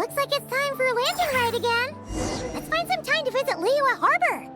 Looks like it's time for Lanternlit again. Let's find some time to visit Liyue Harbor.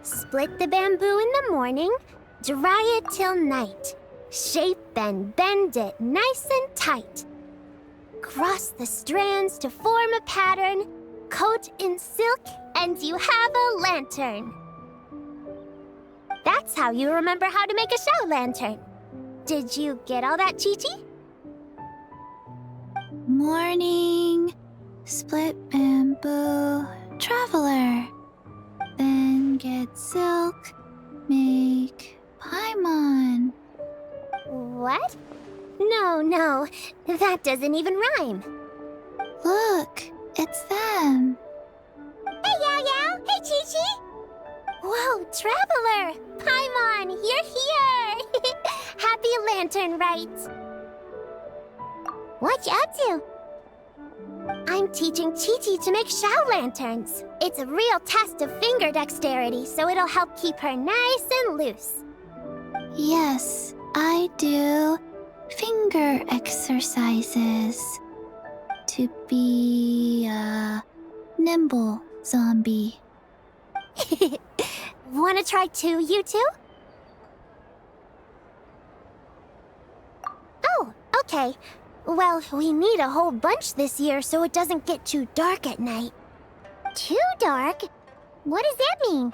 Split the bamboo in the morning, dry it till night. Shape and bend it nice and tight. Cross the strands to form a pattern, coat in silk, and you have a lantern. That's how you remember how to make a show lantern. Did you get all that, Chi-Chi? Morning, split bamboo, traveler. Then get silk, make paimon. What? No, that doesn't even rhyme. Look, it's them. Hey, Yao Yao! Hey, Chi-Chi! Whoa, Traveler! Paimon, you're here! Happy Lantern Rite! What you up to? I'm teaching Chi-Chi to make Shao lanterns. It's a real test of finger dexterity, so it'll help keep her nice and loose. Yes, I do finger exercises to be a nimble zombie. Wanna try too, you two? Oh, okay. Well, we need a whole bunch this year so it doesn't get too dark at night. Too dark? What does that mean?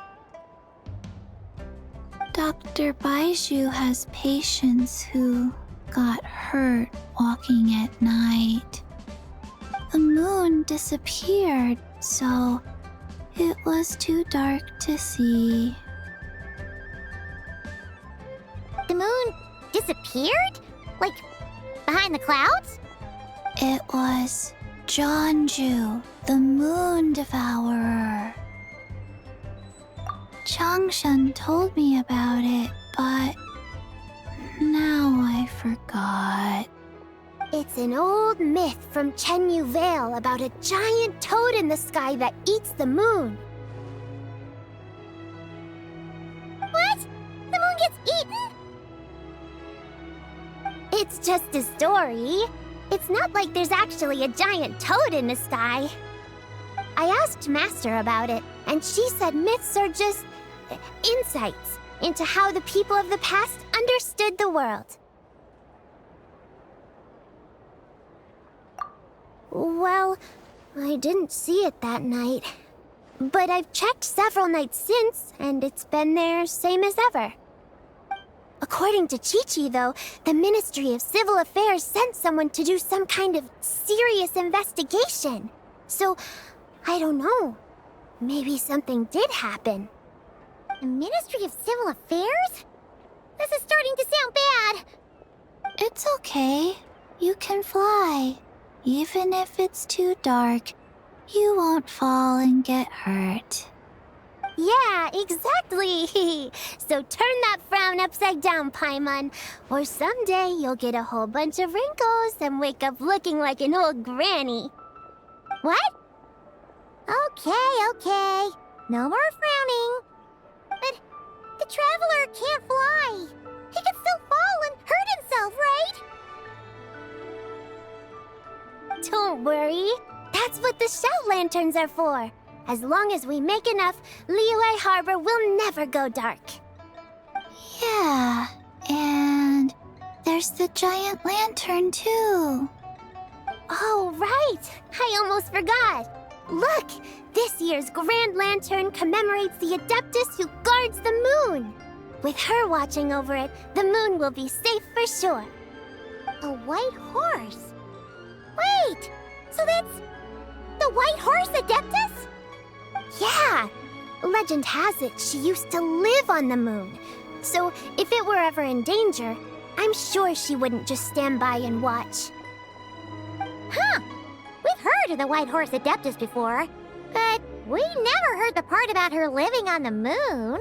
Dr. Baiju has patients who got hurt walking at night. The moon disappeared, so it was too dark to see. The moon disappeared? Like, behind the clouds? It was Jeonju, the moon devourer. Changshan told me about it, but now I forgot. It's an old myth from Chenyu Vale about a giant toad in the sky that eats the moon. It's just a story. It's not like there's actually a giant toad in the sky. I asked Master about it, and she said myths are just insights into how the people of the past understood the world. Well, I didn't see it that night. But I've checked several nights since, and it's been there same as ever. According to Chi-Chi, though, the Ministry of Civil Affairs sent someone to do some kind of serious investigation. So, I don't know. Maybe something did happen. The Ministry of Civil Affairs? This is starting to sound bad. It's okay. You can fly. Even if it's too dark, you won't fall and get hurt. Yeah, exactly. So turn that frown upside down, Paimon. Or someday you'll get a whole bunch of wrinkles and wake up looking like an old granny. What? Okay. No more frowning. But the Traveler can't fly. He could still fall and hurt himself, right? Don't worry. That's what the shout lanterns are for. As long as we make enough, Liyue Harbor will never go dark. Yeah, and there's the giant lantern too. Oh, right! I almost forgot. Look! This year's Grand Lantern commemorates the Adeptus who guards the moon. With her watching over it, the moon will be safe for sure. A white horse? Wait! So that's the White Horse Adeptus? Yeah! Legend has it she used to live on the moon. So if it were ever in danger, I'm sure she wouldn't just stand by and watch. Huh. We've heard of the White Horse Adeptus before, but we never heard the part about her living on the moon.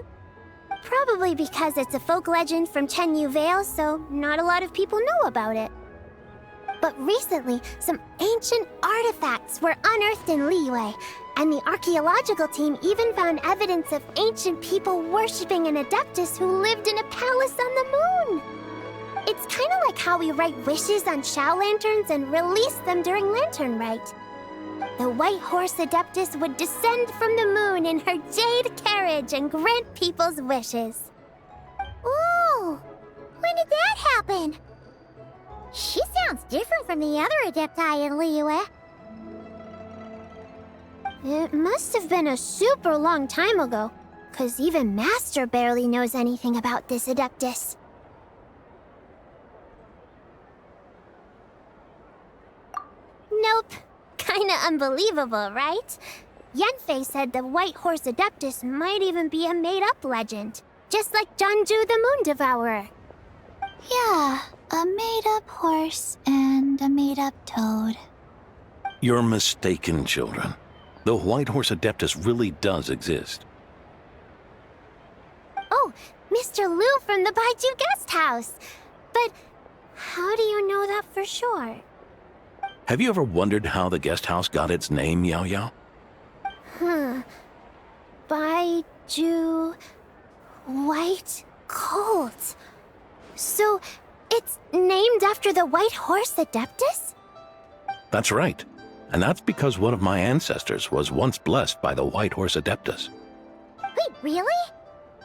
Probably because it's a folk legend from Chenyu Vale, so not a lot of people know about it. But recently, some ancient artifacts were unearthed in Liyue, and the archaeological team even found evidence of ancient people worshipping an Adeptus who lived in a palace on the moon. It's kind of like how we write wishes on Shao lanterns and release them during Lantern Rite. The White Horse Adeptus would descend from the moon in her jade carriage and grant people's wishes. Ooh! When did that happen? She sounds different from the other Adepti in Liyue. It must have been a super long time ago, 'cause even Master barely knows anything about this Adeptus. Nope. Kinda unbelievable, right? Yanfei said the White Horse Adeptus might even be a made-up legend, just like Janju the Moon Devourer. Yeah, a made-up horse and a made-up toad. You're mistaken, children. The White Horse Adeptus really does exist. Oh, Mr. Liu from the Baiju Guest House. But how do you know that for sure? Have you ever wondered how the guest house got its name, Yao Yao? Baiju... White Colt. So, it's named after the White Horse Adeptus? That's right. And that's because one of my ancestors was once blessed by the White Horse Adeptus. Wait, really?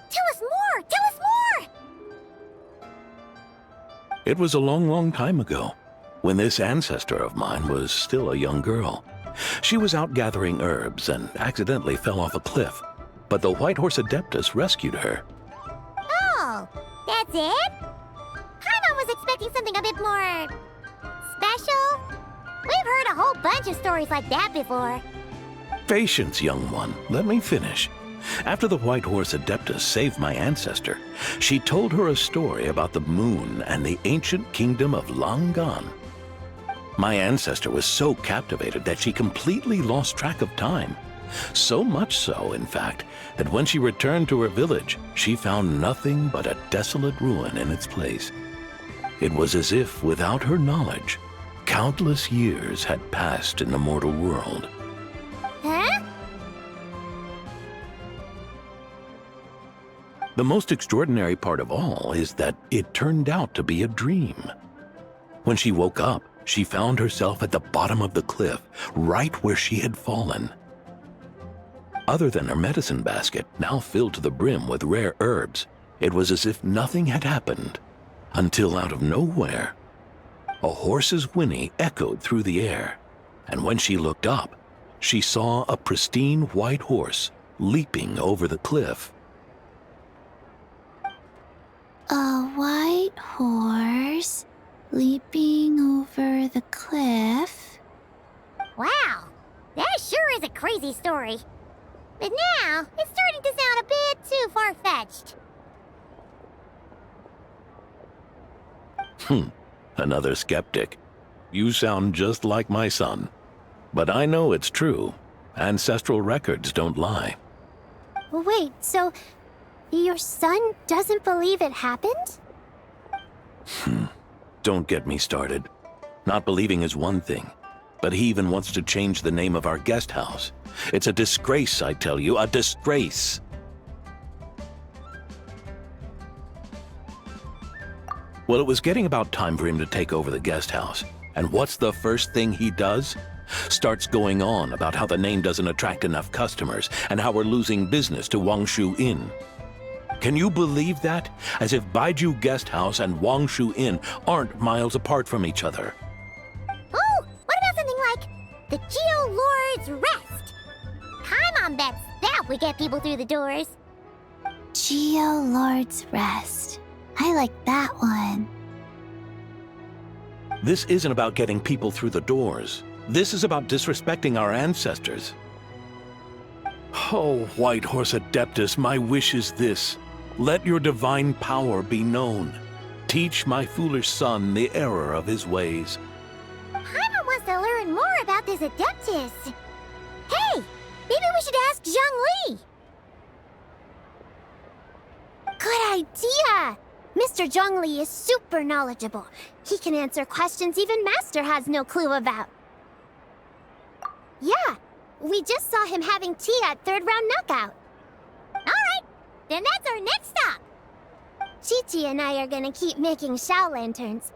Tell us more! Tell us more! It was a long, long time ago, when this ancestor of mine was still a young girl. She was out gathering herbs and accidentally fell off a cliff, but the White Horse Adeptus rescued her. Oh, that's it? Paimon was expecting something a bit more... special? We've heard a whole bunch of stories like that before. Patience, young one. Let me finish. After the White Horse Adeptus saved my ancestor, she told her a story about the moon and the ancient kingdom of Langan. My ancestor was so captivated that she completely lost track of time. So much so, in fact, that when she returned to her village, she found nothing but a desolate ruin in its place. It was as if, without her knowledge, countless years had passed in the mortal world. Huh? The most extraordinary part of all is that it turned out to be a dream. When she woke up, she found herself at the bottom of the cliff, right where she had fallen. Other than her medicine basket, now filled to the brim with rare herbs, it was as if nothing had happened. Until out of nowhere, a horse's whinny echoed through the air, and when she looked up, she saw a pristine white horse leaping over the cliff. A white horse leaping over the cliff? Wow, that sure is a crazy story. But now, it's starting to sound a bit too far-fetched. Another skeptic. You sound just like my son. But I know it's true. Ancestral records don't lie. Wait, so your son doesn't believe it happened? Don't get me started. Not believing is one thing, but he even wants to change the name of our guest house. It's a disgrace, I tell you, a disgrace. Well, it was getting about time for him to take over the guest house. And what's the first thing he does? Starts going on about how the name doesn't attract enough customers and how we're losing business to Wangshu Inn. Can you believe that? As if Baiju Guest House and Wangshu Inn aren't miles apart from each other. Oh, what about something like the Geo Lord's Rest? Paimon bets that would get people through the doors. Geo Lord's Rest. I like that one. This isn't about getting people through the doors. This is about disrespecting our ancestors. Oh, White Horse Adeptus, my wish is this. Let your divine power be known. Teach my foolish son the error of his ways. Paimon wants to learn more about this Adeptus. Hey, maybe we should ask Zhang Li. Good idea! Mr. Zhongli is super knowledgeable. He can answer questions even Master has no clue about. Yeah, we just saw him having tea at third round knockout. All right, then that's our next stop. Chi-Chi and I are gonna keep making Shao lanterns.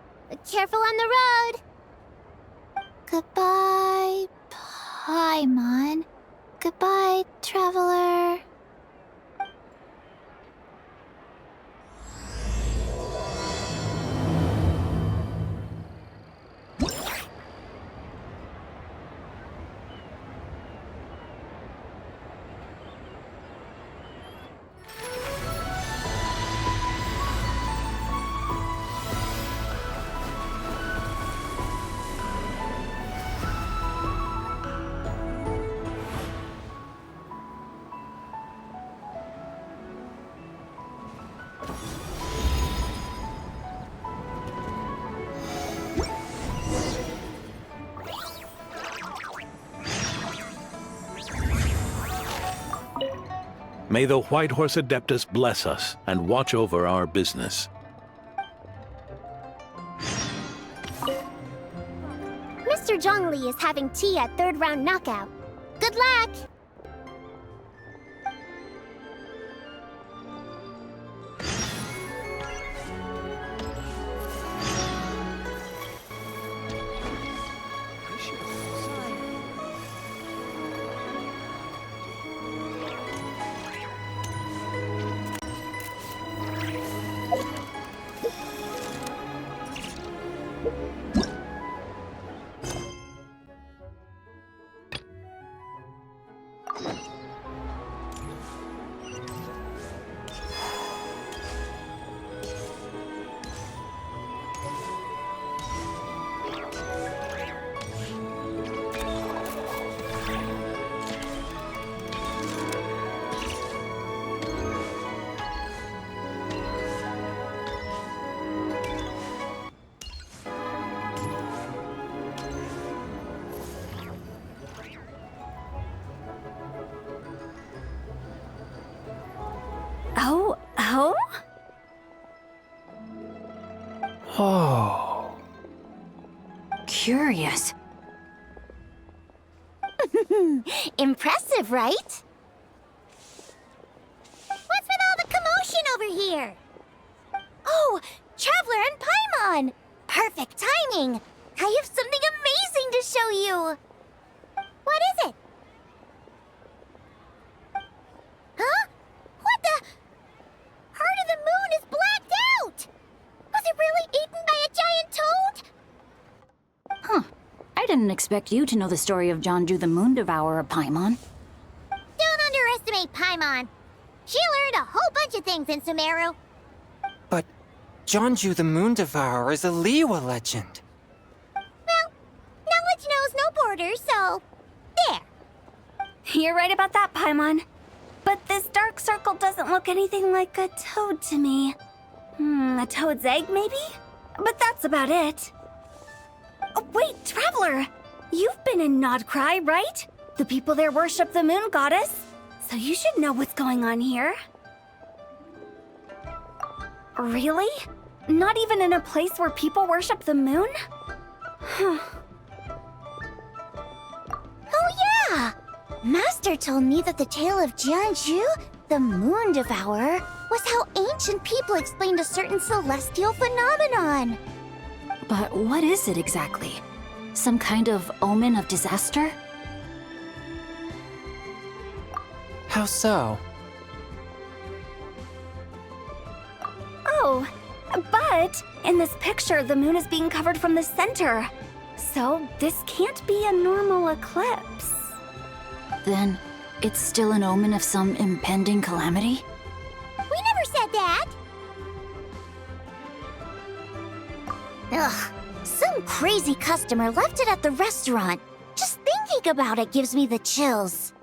Careful on the road! Goodbye, Paimon. Goodbye, traveler. May the White Horse Adeptus bless us and watch over our business. Mr. Zhongli is having tea at third round knockout. Good luck! Oh. Curious. Impressive, right? What's with all the commotion over here? Oh, Traveler and Paimon! Perfect timing! I have something amazing to show you! What is it? Huh? What the? Heart of the Moon is blacked out! Was it really eaten by a giant toad? Huh. I didn't expect you to know the story of Jonju the Moon Devourer, Paimon. Don't underestimate Paimon. She learned a whole bunch of things in Sumeru. But Jonju the Moon Devourer is a Liyue legend. Well, knowledge knows no borders, so... there. You're right about that, Paimon. But this dark circle doesn't look anything like a toad to me. A toad's egg, maybe? But that's about it. Oh, wait, Traveler! You've been in Nodcry, right? The people there worship the moon goddess, so you should know what's going on here. Really? Not even in a place where people worship the moon? Oh yeah! Master told me that the tale of Jianzhu, the Moon Devourer, was how ancient people explained a certain celestial phenomenon. But what is it exactly? Some kind of omen of disaster? How so? Oh, but in this picture, the moon is being covered from the center. So this can't be a normal eclipse. Then it's still an omen of some impending calamity? We never said that! Ugh, some crazy customer left it at the restaurant. Just thinking about it gives me the chills.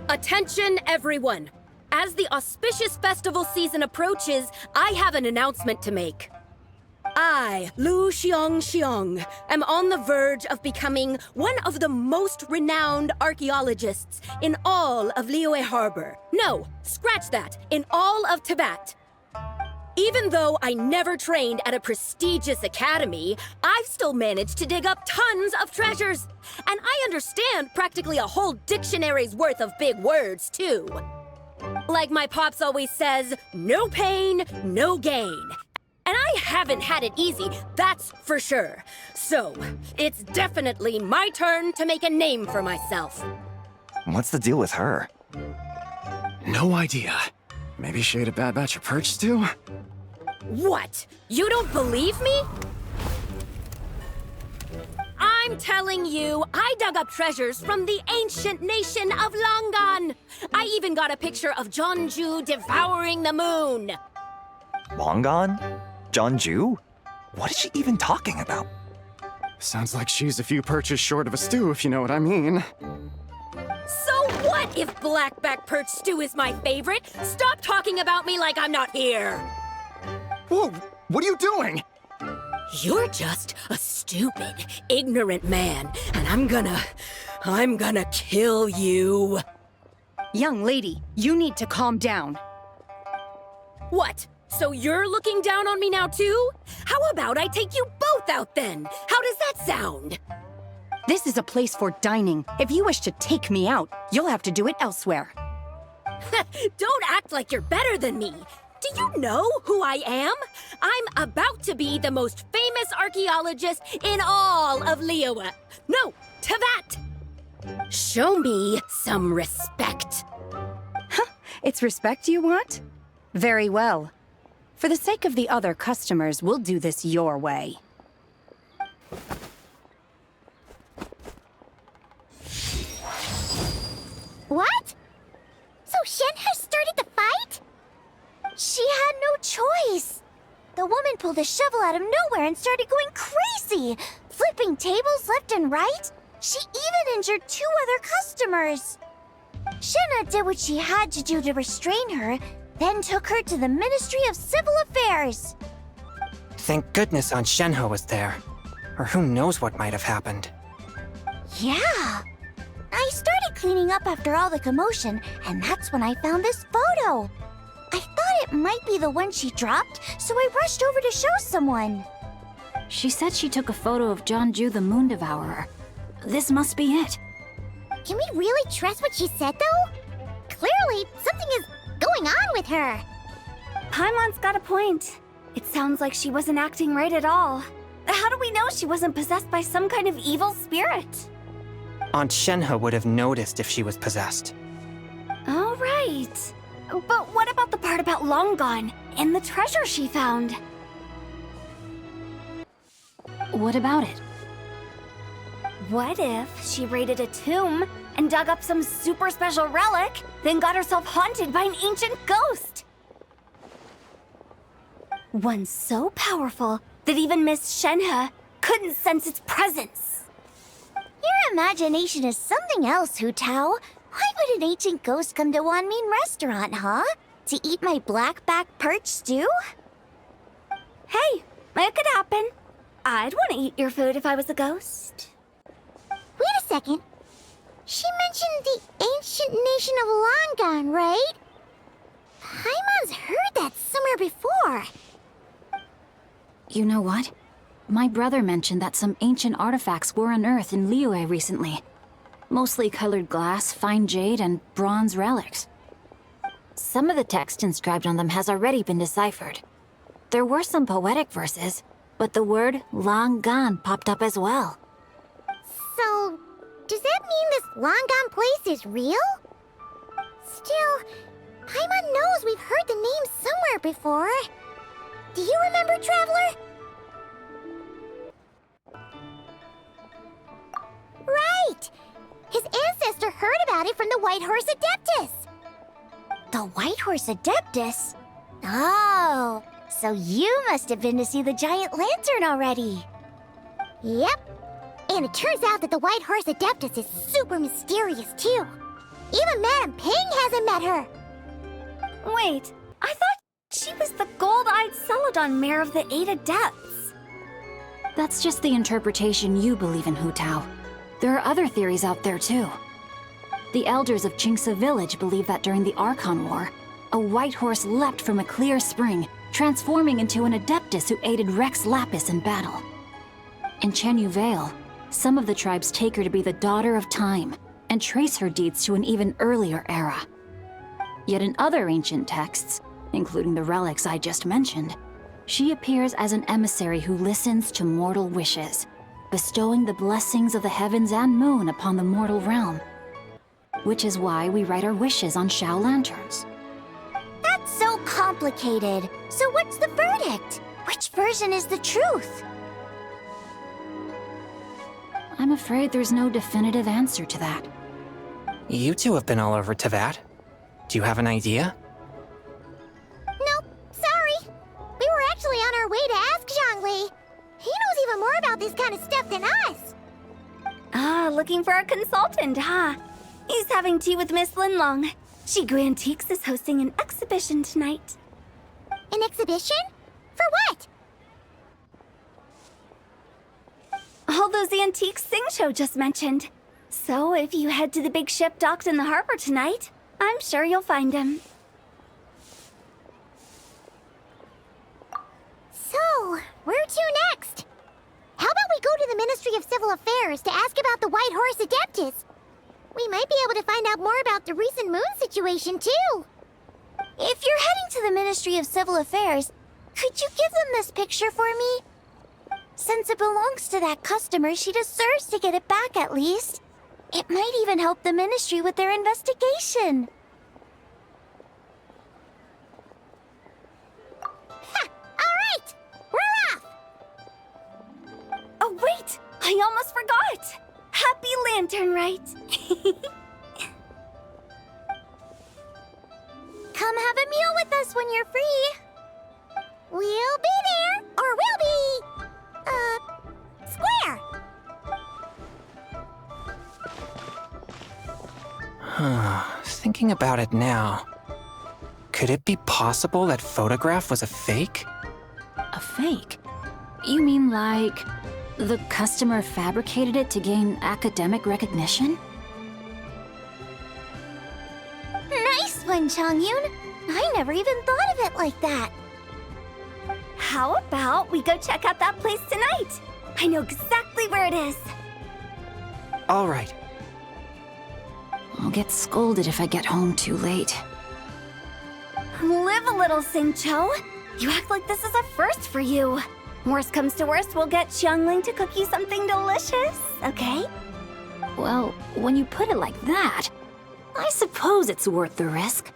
Attention, everyone! As the auspicious festival season approaches, I have an announcement to make. I, Lu Xiong, am on the verge of becoming one of the most renowned archaeologists in all of Liyue Harbor. No, scratch that, in all of Tibet. Even though I never trained at a prestigious academy, I've still managed to dig up tons of treasures. And I understand practically a whole dictionary's worth of big words, too. Like my pops always says, no pain, no gain. And I haven't had it easy, that's for sure. So, it's definitely my turn to make a name for myself. What's the deal with her? No idea. Maybe she ate a bad batch of perch stew? What? You don't believe me? I'm telling you, I dug up treasures from the ancient nation of Langan. I even got a picture of Jonju devouring the moon. Longon? Jonju? What is she even talking about? Sounds like she's a few perches short of a stew, if you know what I mean. So what if blackback perch stew is my favorite? Stop talking about me like I'm not here. Whoa, what are you doing? You're just a stupid, ignorant man, and I'm gonna kill you. Young lady, you need to calm down. What? So you're looking down on me now too? How about I take you both out then? How does that sound? This is a place for dining. If you wish to take me out, you'll have to do it elsewhere. Don't act like you're better than me. Do you know who I am? I'm about to be the most famous archaeologist in all of Liyue. No, Tibet! Show me some respect. It's respect you want? Very well. For the sake of the other customers, we'll do this your way. What? So Shen has started the fight? She had no choice. The woman pulled a shovel out of nowhere and started going crazy, flipping tables left and right. She even injured 2 other customers. Shenna did what she had to do to restrain her, then took her to the Ministry of Civil Affairs. Thank goodness Aunt Shenhe was there. Or who knows what might have happened. Yeah. I started cleaning up after all the commotion, and that's when I found this photo. I thought it might be the one she dropped, so I rushed over to show someone. She said she took a photo of Jonju the Moon Devourer. This must be it. Can we really trust what she said, though? Clearly, something is going on with her. Paimon's got a point. It sounds like she wasn't acting right at all. How do we know she wasn't possessed by some kind of evil spirit? Aunt Shenhe would have noticed if she was possessed. All right. But what about the part about Long Gone and the treasure she found? What about it? What if she raided a tomb and dug up some super special relic, then got herself haunted by an ancient ghost? One so powerful that even Miss Shenhe couldn't sense its presence. Your imagination is something else, Hu Tao. Why would an ancient ghost come to Wanmin restaurant, huh? To eat my blackback perch stew? Hey, it could happen. I'd want to eat your food if I was a ghost. Wait a second. She mentioned the ancient nation of Long Gone, right? Paimon's heard that somewhere before. You know what? My brother mentioned that some ancient artifacts were unearthed in Liyue recently. Mostly colored glass, fine jade, and bronze relics. Some of the text inscribed on them has already been deciphered. There were some poetic verses, but the word Long Gone popped up as well. So, does that mean this Long Gone place is real? Still, Paimon knows we've heard the name somewhere before. Do you remember, Traveler? Right! His ancestor heard about it from the White Horse Adeptus. The White Horse Adeptus? Oh, so you must have been to see the giant lantern already. Yep. And it turns out that the White Horse Adeptus is super mysterious, too. Even Madame Ping hasn't met her. Wait, I thought she was the gold-eyed Celadon mare of the 8 Adepts. That's just the interpretation you believe in, Hu Tao. There are other theories out there, too. The elders of Qingce village believe that during the Archon War, a white horse leapt from a clear spring, transforming into an Adeptus who aided Rex Lapis in battle. In Chenyu Vale, some of the tribes take her to be the daughter of time, and trace her deeds to an even earlier era. Yet in other ancient texts, including the relics I just mentioned, she appears as an emissary who listens to mortal wishes, bestowing the blessings of the heavens and moon upon the mortal realm. Which is why we write our wishes on Shao lanterns. That's so complicated. So what's the verdict? Which version is the truth? I'm afraid there's no definitive answer to that. You two have been all over Teyvat. Do you have an idea? Nope, sorry. We were actually on our way to ask Zhongli. He knows even more about this kind of stuff than us. Ah, looking for a consultant, huh? He's having tea with Miss Linlong. Shigu Antiques is hosting an exhibition tonight. An exhibition? For what? All those antiques Sing-Cho just mentioned. So if you head to the big ship docked in the harbor tonight, I'm sure you'll find him. So, where to next? How about we go to the Ministry of Civil Affairs to ask about the White Horse Adeptus? We might be able to find out more about the recent moon situation, too. If you're heading to the Ministry of Civil Affairs, could you give them this picture for me? Since it belongs to that customer, she deserves to get it back at least. It might even help the Ministry with their investigation. Ha! All right! We're off! Oh, wait! I almost forgot! Happy Lanternlit! Come have a meal with us when you're free. We'll be there, or we'll be... square. Thinking about it now, could it be possible that photograph was a fake? A fake? You mean like the customer fabricated it to gain academic recognition? Nice one, Chongyun. I never even thought of it like that. How about we go check out that place tonight? I know exactly where it is. All right. I'll get scolded if I get home too late. Live a little, Singcho. You act like this is a first for you. Worst comes to worst, we'll get Xiangling to cook you something delicious, okay? Well, when you put it like that, I suppose it's worth the risk.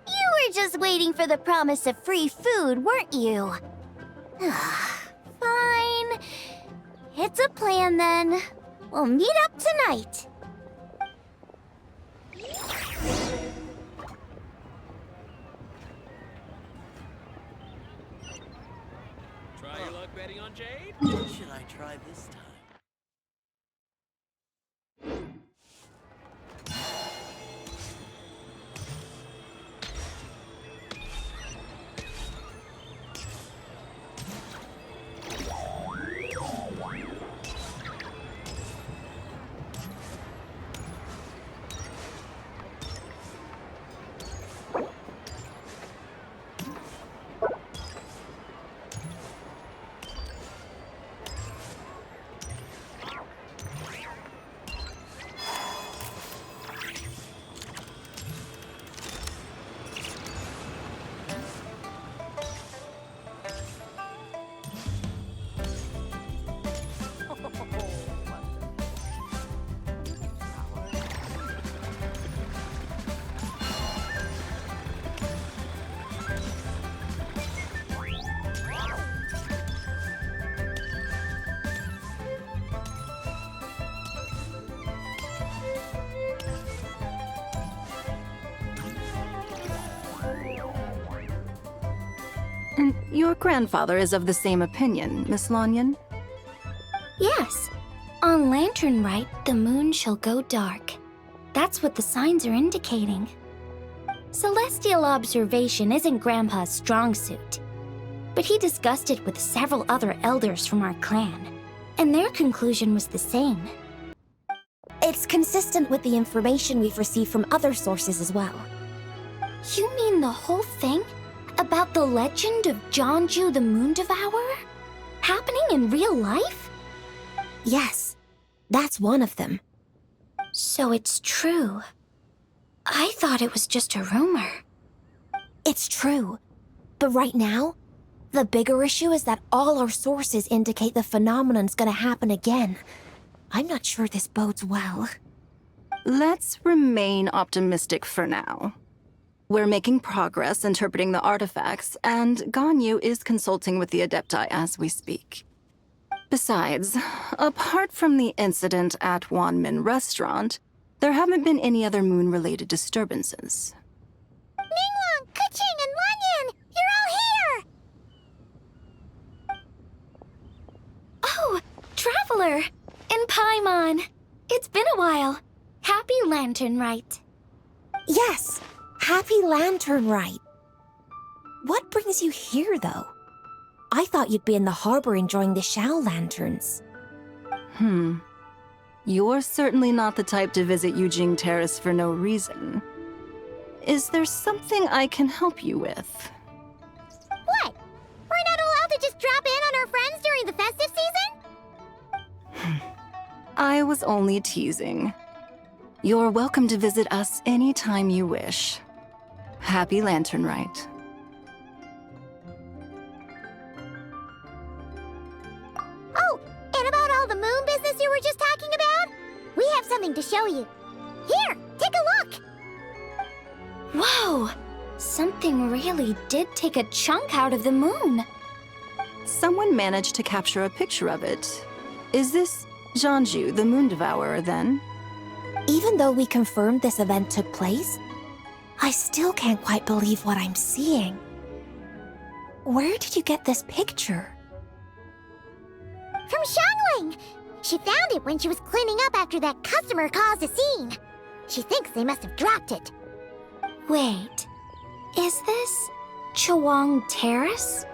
You were just waiting for the promise of free food, weren't you? Fine. It's a plan then. We'll meet up tonight. Try your luck betting on Jade? Should I try this time? Your grandfather is of the same opinion, Miss Lanyan? Yes. On Lanternlit, the moon shall go dark. That's what the signs are indicating. Celestial observation isn't Grandpa's strong suit. But he discussed it with several other elders from our clan, and their conclusion was the same. It's consistent with the information we've received from other sources as well. You mean the whole thing? About the legend of Jianju the Moon Devourer? Happening in real life? Yes, that's one of them. So it's true. I thought it was just a rumor. It's true. But right now, the bigger issue is that all our sources indicate the phenomenon's gonna happen again. I'm not sure this bodes well. Let's remain optimistic for now. We're making progress interpreting the artifacts, and Ganyu is consulting with the Adepti as we speak. Besides, apart from the incident at Wanmin Restaurant, there haven't been any other moon-related disturbances. Ningguang, Keqing, and Lanyan! You're all here! Oh, Traveler! And Paimon! It's been a while. Happy Lanternlit. Yes, happy Lanternlit. What brings you here, though? I thought you'd be in the harbor enjoying the Shao lanterns. You're certainly not the type to visit Yujing Terrace for no reason. Is there something I can help you with? What? We're not allowed to just drop in on our friends during the festive season? I was only teasing. You're welcome to visit us anytime you wish. Happy Lanternlit. Oh, and about all the moon business you were just talking about? We have something to show you. Here, take a look! Whoa! Something really did take a chunk out of the moon. Someone managed to capture a picture of it. Is this Jianju, the Moon Devourer, then? Even though we confirmed this event took place, I still can't quite believe what I'm seeing. Where did you get this picture? From Xiangling! She found it when she was cleaning up after that customer caused a scene. She thinks they must have dropped it. Wait, is this Chuang Terrace?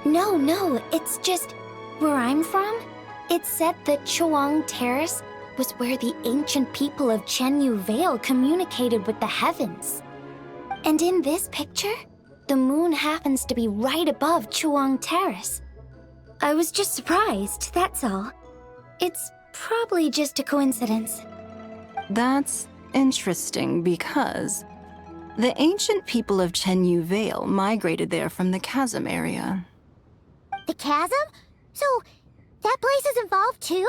No, it's just where I'm from. It said that Chuang Terrace was where the ancient people of Chenyu Vale communicated with the heavens. And in this picture, the moon happens to be right above Chuang Terrace. I was just surprised, that's all. It's probably just a coincidence. That's interesting because the ancient people of Chenyu Vale migrated there from the chasm area. The chasm? So, that place is involved too?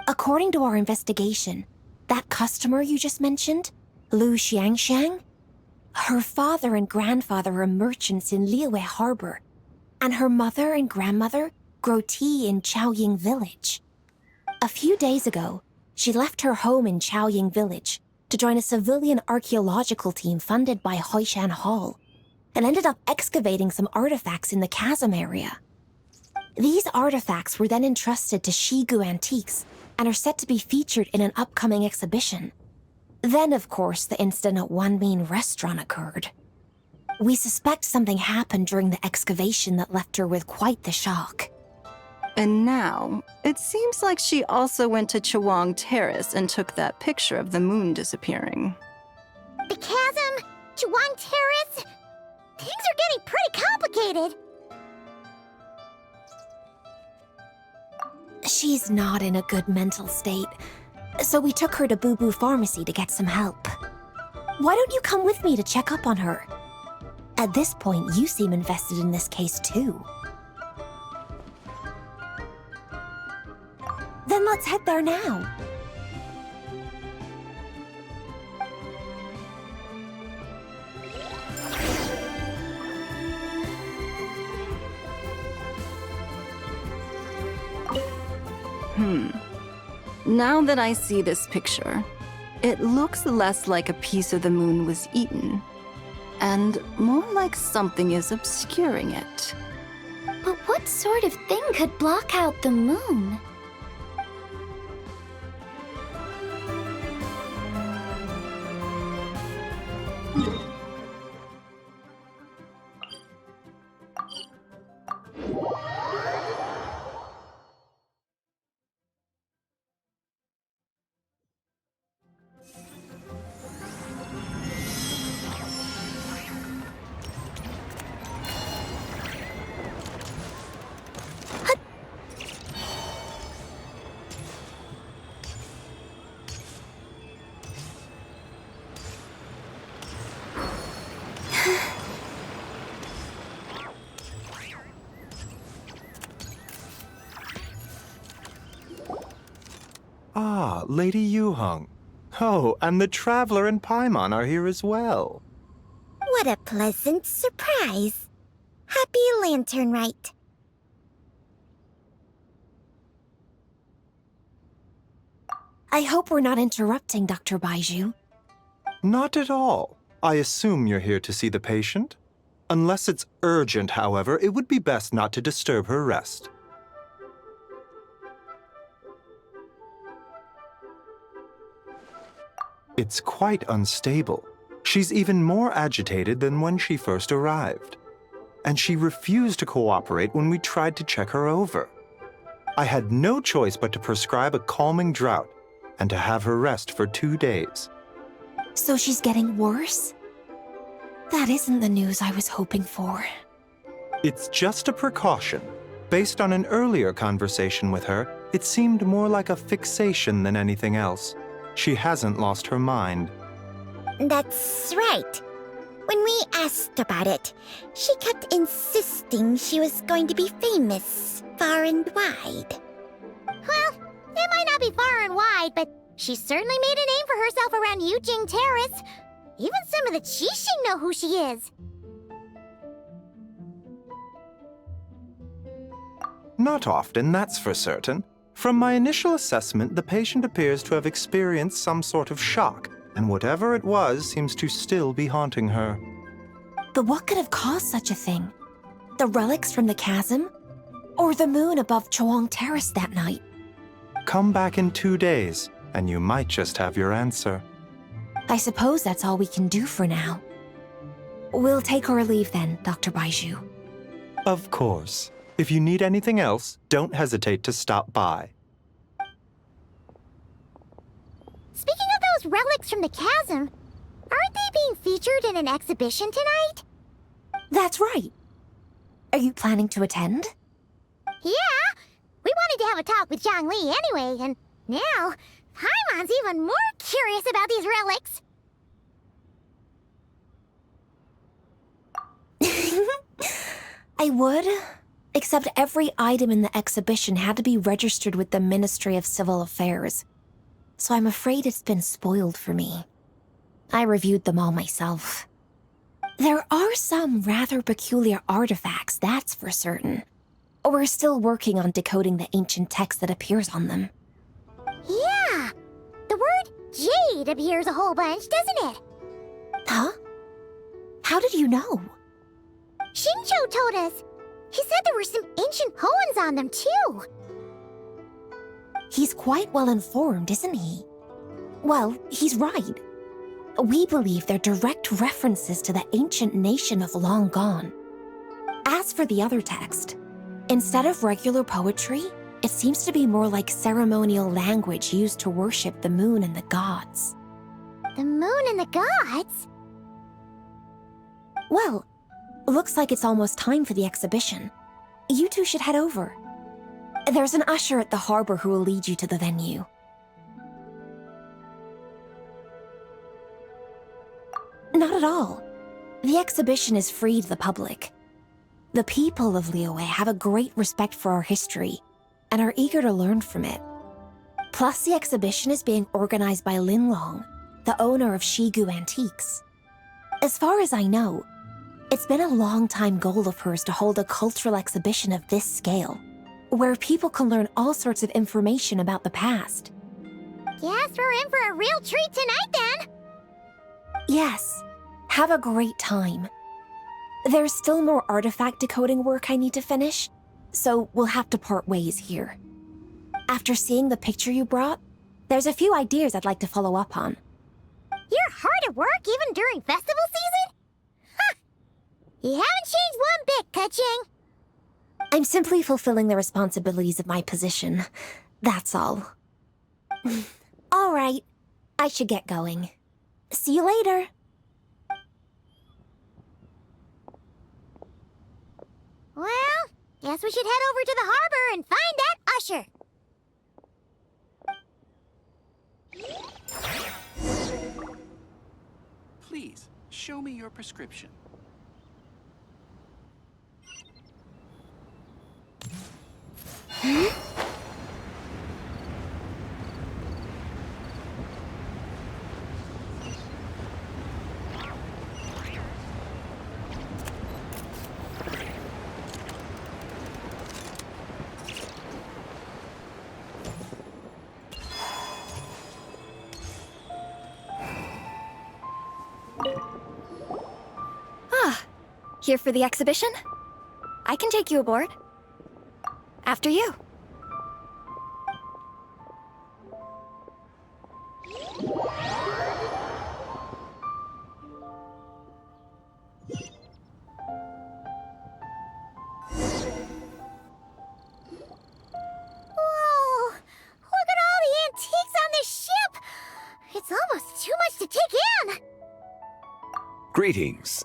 According to our investigation, that customer you just mentioned, Lu Xiangxiang, her father and grandfather are merchants in Liyue Harbor, and her mother and grandmother grow tea in Chaoying Village. A few days ago, she left her home in Chaoying Village to join a civilian archaeological team funded by Hoishan Hall, and ended up excavating some artifacts in the chasm area. These artifacts were then entrusted to Shigu Antiques and are set to be featured in an upcoming exhibition. Then, of course, the incident at Wanmin Restaurant occurred. We suspect something happened during the excavation that left her with quite the shock. And now, it seems like she also went to Chawang Terrace and took that picture of the moon disappearing. The chasm? Chawang Terrace? Things are getting pretty complicated. She's not in a good mental state, so we took her to Boo Boo Pharmacy to get some help. Why don't you come with me to check up on her? At this point, you seem invested in this case too. Then let's head there now. Now that I see this picture, it looks less like a piece of the moon was eaten, and more like something is obscuring it. But what sort of thing could block out the moon? Ah, Lady Yuheng. Oh, and the Traveler and Paimon are here as well. What a pleasant surprise. Happy Lanternlit. I hope we're not interrupting, Dr. Baiju. Not at all. I assume you're here to see the patient? Unless it's urgent, however, it would be best not to disturb her rest. It's quite unstable. She's even more agitated than when she first arrived. And she refused to cooperate when we tried to check her over. I had no choice but to prescribe a calming draught and to have her rest for 2 days. So she's getting worse? That isn't the news I was hoping for. It's just a precaution. Based on an earlier conversation with her, it seemed more like a fixation than anything else. She hasn't lost her mind. That's right. When we asked about it, she kept insisting she was going to be famous far and wide. Well, it might not be far and wide, but she certainly made a name for herself around Yujing Terrace. Even some of the Qixing know who she is. Not often, that's for certain. From my initial assessment, the patient appears to have experienced some sort of shock, and whatever it was seems to still be haunting her. But what could have caused such a thing? The relics from the chasm? Or the moon above Chawang Terrace that night? Come back in 2 days, and you might just have your answer. I suppose that's all we can do for now. We'll take our leave then, Dr. Baiju. Of course. If you need anything else, don't hesitate to stop by. Speaking of those relics from the chasm, aren't they being featured in an exhibition tonight? That's right. Are you planning to attend? Yeah, we wanted to have a talk with Zhongli anyway, and now Paimon's even more curious about these relics. I would, except every item in the exhibition had to be registered with the Ministry of Civil Affairs, so I'm afraid it's been spoiled for me. I reviewed them all myself. There are some rather peculiar artifacts, that's for certain. We're still working on decoding the ancient text that appears on them. Yeah, the word jade appears a whole bunch, doesn't it? Huh? How did you know? Shincho told us. He said there were some ancient poems on them, too. He's quite well informed, isn't he? Well, he's right. We believe they're direct references to the ancient nation of long gone. As for the other text, instead of regular poetry, it seems to be more like ceremonial language used to worship the moon and the gods. The moon and the gods? Well, looks like it's almost time for the exhibition. You two should head over. There's an usher at the harbor who will lead you to the venue. Not at all. The exhibition is free to the public. The people of Liyue have a great respect for our history and are eager to learn from it. Plus, the exhibition is being organized by Linlong, the owner of Shigu Antiques. As far as I know, it's been a long-time goal of hers to hold a cultural exhibition of this scale, where people can learn all sorts of information about the past. Guess we're in for a real treat tonight, then. Yes, have a great time. There's still more artifact decoding work I need to finish, so we'll have to part ways here. After seeing the picture you brought, there's a few ideas I'd like to follow up on. You're hard at work even during festival season? Huh! You haven't changed one bit, Keqing. I'm simply fulfilling the responsibilities of my position. That's all. All right, I should get going. See you later. Well, guess we should head over to the harbor and find that usher. Please, show me your prescription. Here for the exhibition? I can take you aboard. After you. Whoa! Look at all the antiques on this ship! It's almost too much to take in! Greetings.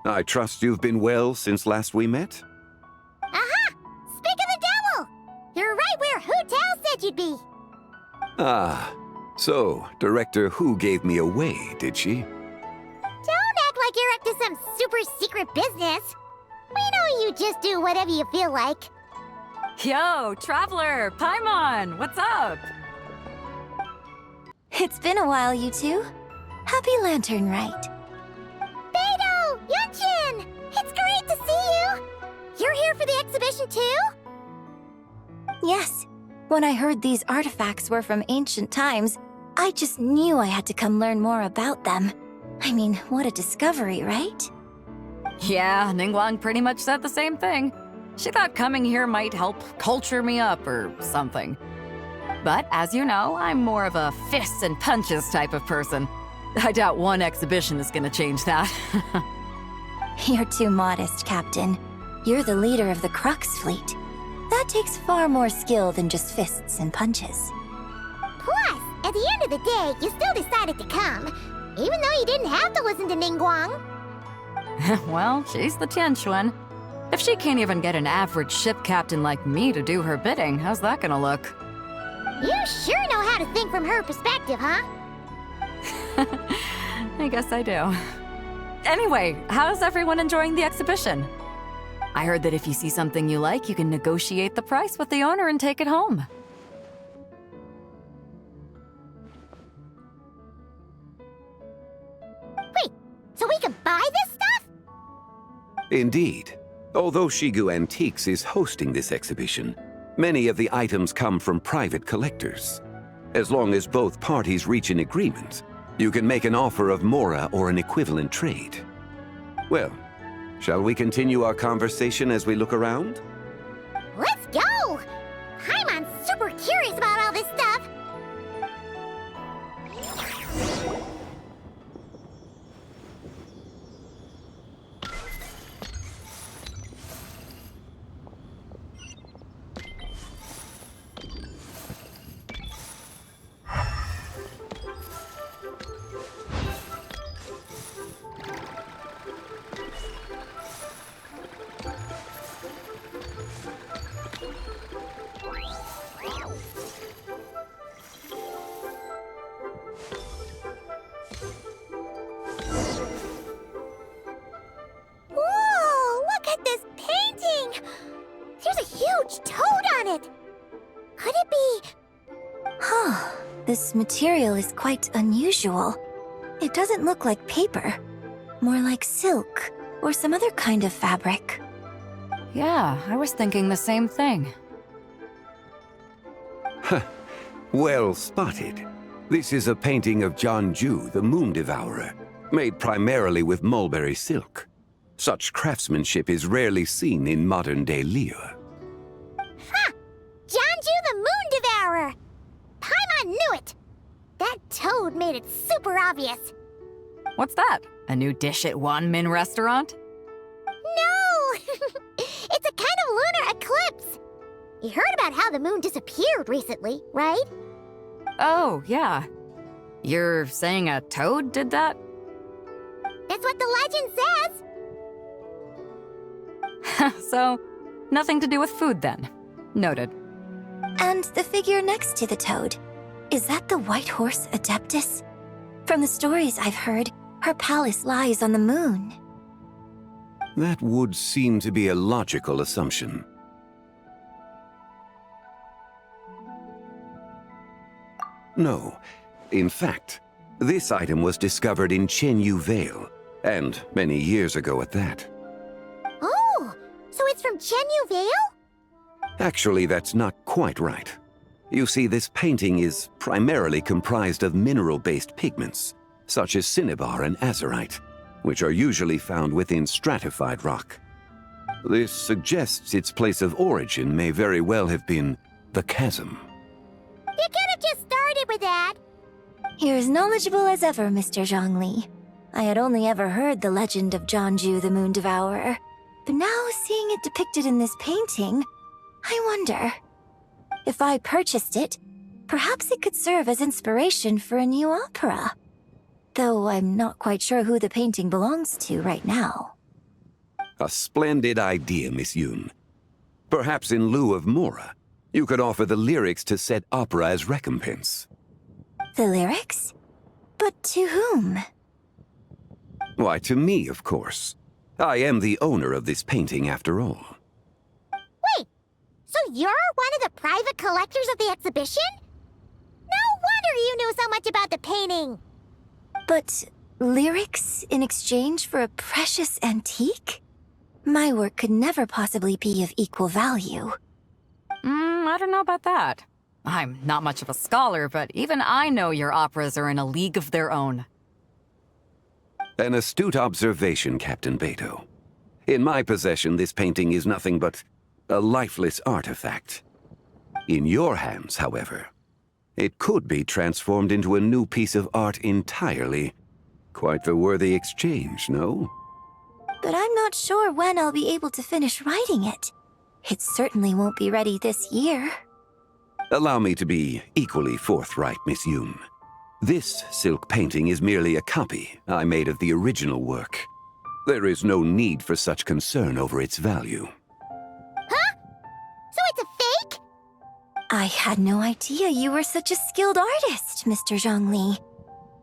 I trust you've been well since last we met? Aha! Speak of the devil! You're right where Hu Tao said you'd be! Ah, so Director Hu gave me away, did she? Don't act like you're up to some super secret business! We know you just do whatever you feel like. Yo, Traveler! Paimon! What's up? It's been a while, you two. Happy Lanternlit. Beidou! Yunchin! It's great to see you! You're here for the exhibition too? Yes. When I heard these artifacts were from ancient times, I just knew I had to come learn more about them. I mean, what a discovery, right? Yeah, Ningguang pretty much said the same thing. She thought coming here might help culture me up or something. But as you know, I'm more of a fists and punches type of person. I doubt one exhibition is gonna change that. You're too modest, Captain. You're the leader of the Crux fleet. That takes far more skill than just fists and punches. Plus, at the end of the day, you still decided to come, even though you didn't have to listen to Ningguang. Well, she's the Tianquan. If she can't even get an average ship captain like me to do her bidding, how's that gonna look? You sure know how to think from her perspective, huh? I guess I do. Anyway, how's everyone enjoying the exhibition? I heard that if you see something you like, you can negotiate the price with the owner and take it home. Wait, so we can buy this stuff? Indeed. Although Shigu Antiques is hosting this exhibition, many of the items come from private collectors. As long as both parties reach an agreement, you can make an offer of mora or an equivalent trade. Well, shall we continue our conversation as we look around? Let's go! Paimon's super curious about all this stuff. Whoa, look at this painting! There's a huge toad on it! Could it be... Huh. This material is quite unusual. It doesn't look like paper. More like silk, or some other kind of fabric. Yeah, I was thinking the same thing. Well spotted. This is a painting of Jianju, the Moon Devourer, made primarily with mulberry silk. Such craftsmanship is rarely seen in modern-day Liyue. Ha! Jianju the Moon Devourer! Paimon knew it! That toad made it super obvious. What's that? A new dish at Wanmin restaurant? No! It's a kind of lunar eclipse. You heard about how the moon disappeared recently, right? Oh, yeah. You're saying a toad did that? That's what the legend says. So, nothing to do with food then. Noted. And the figure next to the toad, is that the White Horse Adeptus? From the stories I've heard, her palace lies on the moon. That would seem to be a logical assumption. No. In fact, this item was discovered in Chenyu Vale, and many years ago at that. Oh, so it's from Chenyu Vale? Actually, that's not quite right. You see, this painting is primarily comprised of mineral-based pigments, such as cinnabar and azurite, which are usually found within stratified rock. This suggests its place of origin may very well have been the chasm. You could have just started with that. You're as knowledgeable as ever, Mr. Zhongli. I had only ever heard the legend of Jianju the Moon Devourer, but now seeing it depicted in this painting, I wonder. If I purchased it, perhaps it could serve as inspiration for a new opera. Though I'm not quite sure who the painting belongs to right now. A splendid idea, Miss Yoon. Perhaps in lieu of mora, you could offer the lyrics to said opera as recompense. The lyrics? But to whom? Why, to me, of course. I am the owner of this painting, after all. Wait, so you're one of the private collectors of the exhibition? No wonder you knew so much about the painting. But lyrics in exchange for a precious antique? My work could never possibly be of equal value. I don't know about that. I'm not much of a scholar, but even I know your operas are in a league of their own. An astute observation, Captain Beto. In my possession, this painting is nothing but a lifeless artifact. In your hands, however, it could be transformed into a new piece of art entirely. Quite the worthy exchange, no? But I'm not sure when I'll be able to finish writing it. It certainly won't be ready this year. Allow me to be equally forthright, Miss Yoon. This silk painting is merely a copy I made of the original work. There is no need for such concern over its value. Huh? So it's a fake? I had no idea you were such a skilled artist, Mr. Zhongli.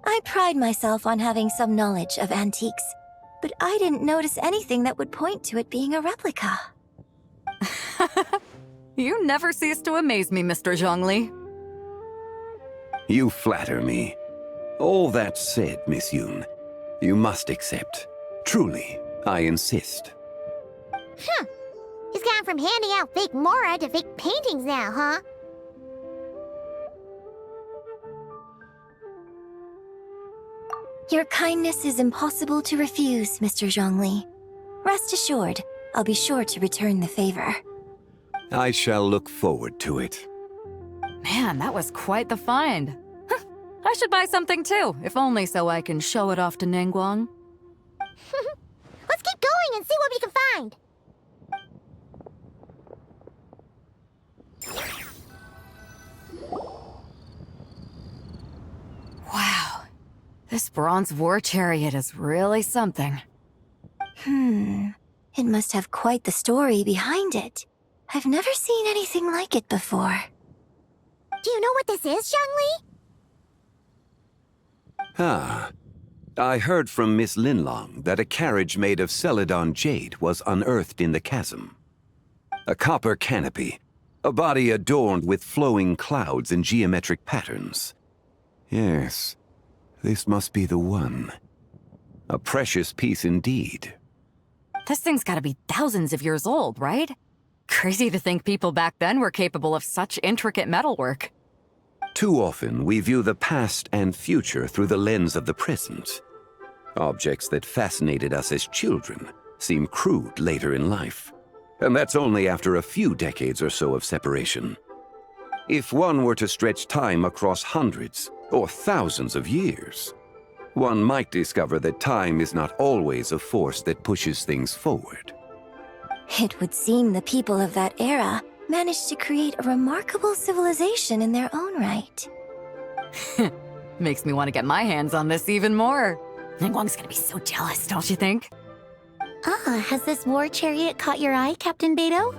I pride myself on having some knowledge of antiques, but I didn't notice anything that would point to it being a replica. You never cease to amaze me, Mr. Zhongli. You flatter me. All that said, Miss Yoon, you must accept. Truly, I insist. Huh. He's gone from handing out fake Mora to fake paintings now, huh? Your kindness is impossible to refuse, Mr. Zhongli. Rest assured, I'll be sure to return the favor. I shall look forward to it. Man, that was quite the find. I should buy something too, if only so I can show it off to Ningguang. Let's keep going and see what we can find. Wow. This bronze war chariot is really something. It must have quite the story behind it. I've never seen anything like it before. Do you know what this is, Zhongli? Ah. I heard from Miss Linlong that a carriage made of Celadon jade was unearthed in the chasm. A copper canopy, a body adorned with flowing clouds and geometric patterns. Yes, this must be the one. A precious piece indeed. This thing's gotta be thousands of years old, right? Crazy to think people back then were capable of such intricate metalwork. Too often, we view the past and future through the lens of the present. Objects that fascinated us as children seem crude later in life. And that's only after a few decades or so of separation. If one were to stretch time across hundreds or thousands of years, one might discover that time is not always a force that pushes things forward. It would seem the people of that era managed to create a remarkable civilization in their own right. Makes me want to get my hands on this even more. Ningguang's gonna be so jealous, don't you think? Has this war chariot caught your eye, Captain Beidou?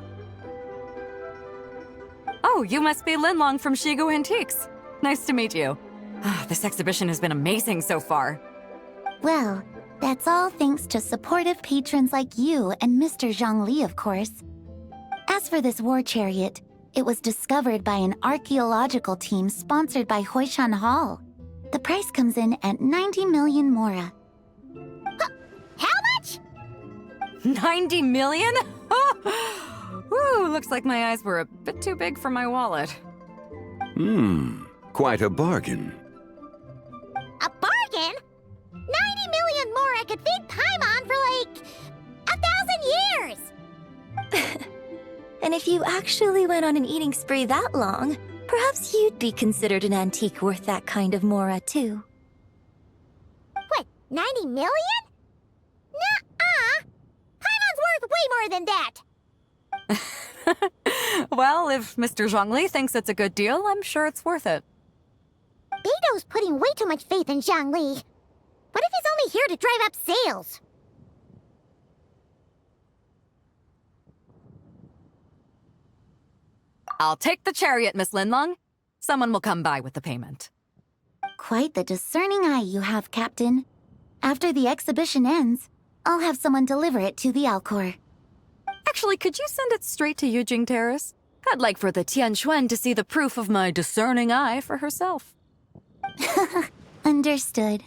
Oh, you must be Linlong from Shigu Antiques. Nice to meet you. This exhibition has been amazing so far. Well, that's all thanks to supportive patrons like you and Mr. Zhongli, of course. As for this war chariot, it was discovered by an archaeological team sponsored by Hoishan Hall. The price comes in at 90 million Mora. How much? 90 million? Woo, looks like my eyes were a bit too big for my wallet. Quite a bargain. A bargain? 90 million Mora could feed Paimon for like 1,000 years! And if you actually went on an eating spree that long, perhaps you'd be considered an antique worth that kind of Mora, too. What, 90 million? Nuh-uh! Paimon's worth way more than that! Well, if Mr. Zhongli thinks it's a good deal, I'm sure it's worth it. Beidou's putting way too much faith in Zhongli. What if he's only here to drive up sales? I'll take the chariot, Miss Linlong. Someone will come by with the payment. Quite the discerning eye you have, Captain. After the exhibition ends, I'll have someone deliver it to the Alcor. Actually, could you send it straight to Yujing Terrace? I'd like for the Tianquan to see the proof of my discerning eye for herself. Understood.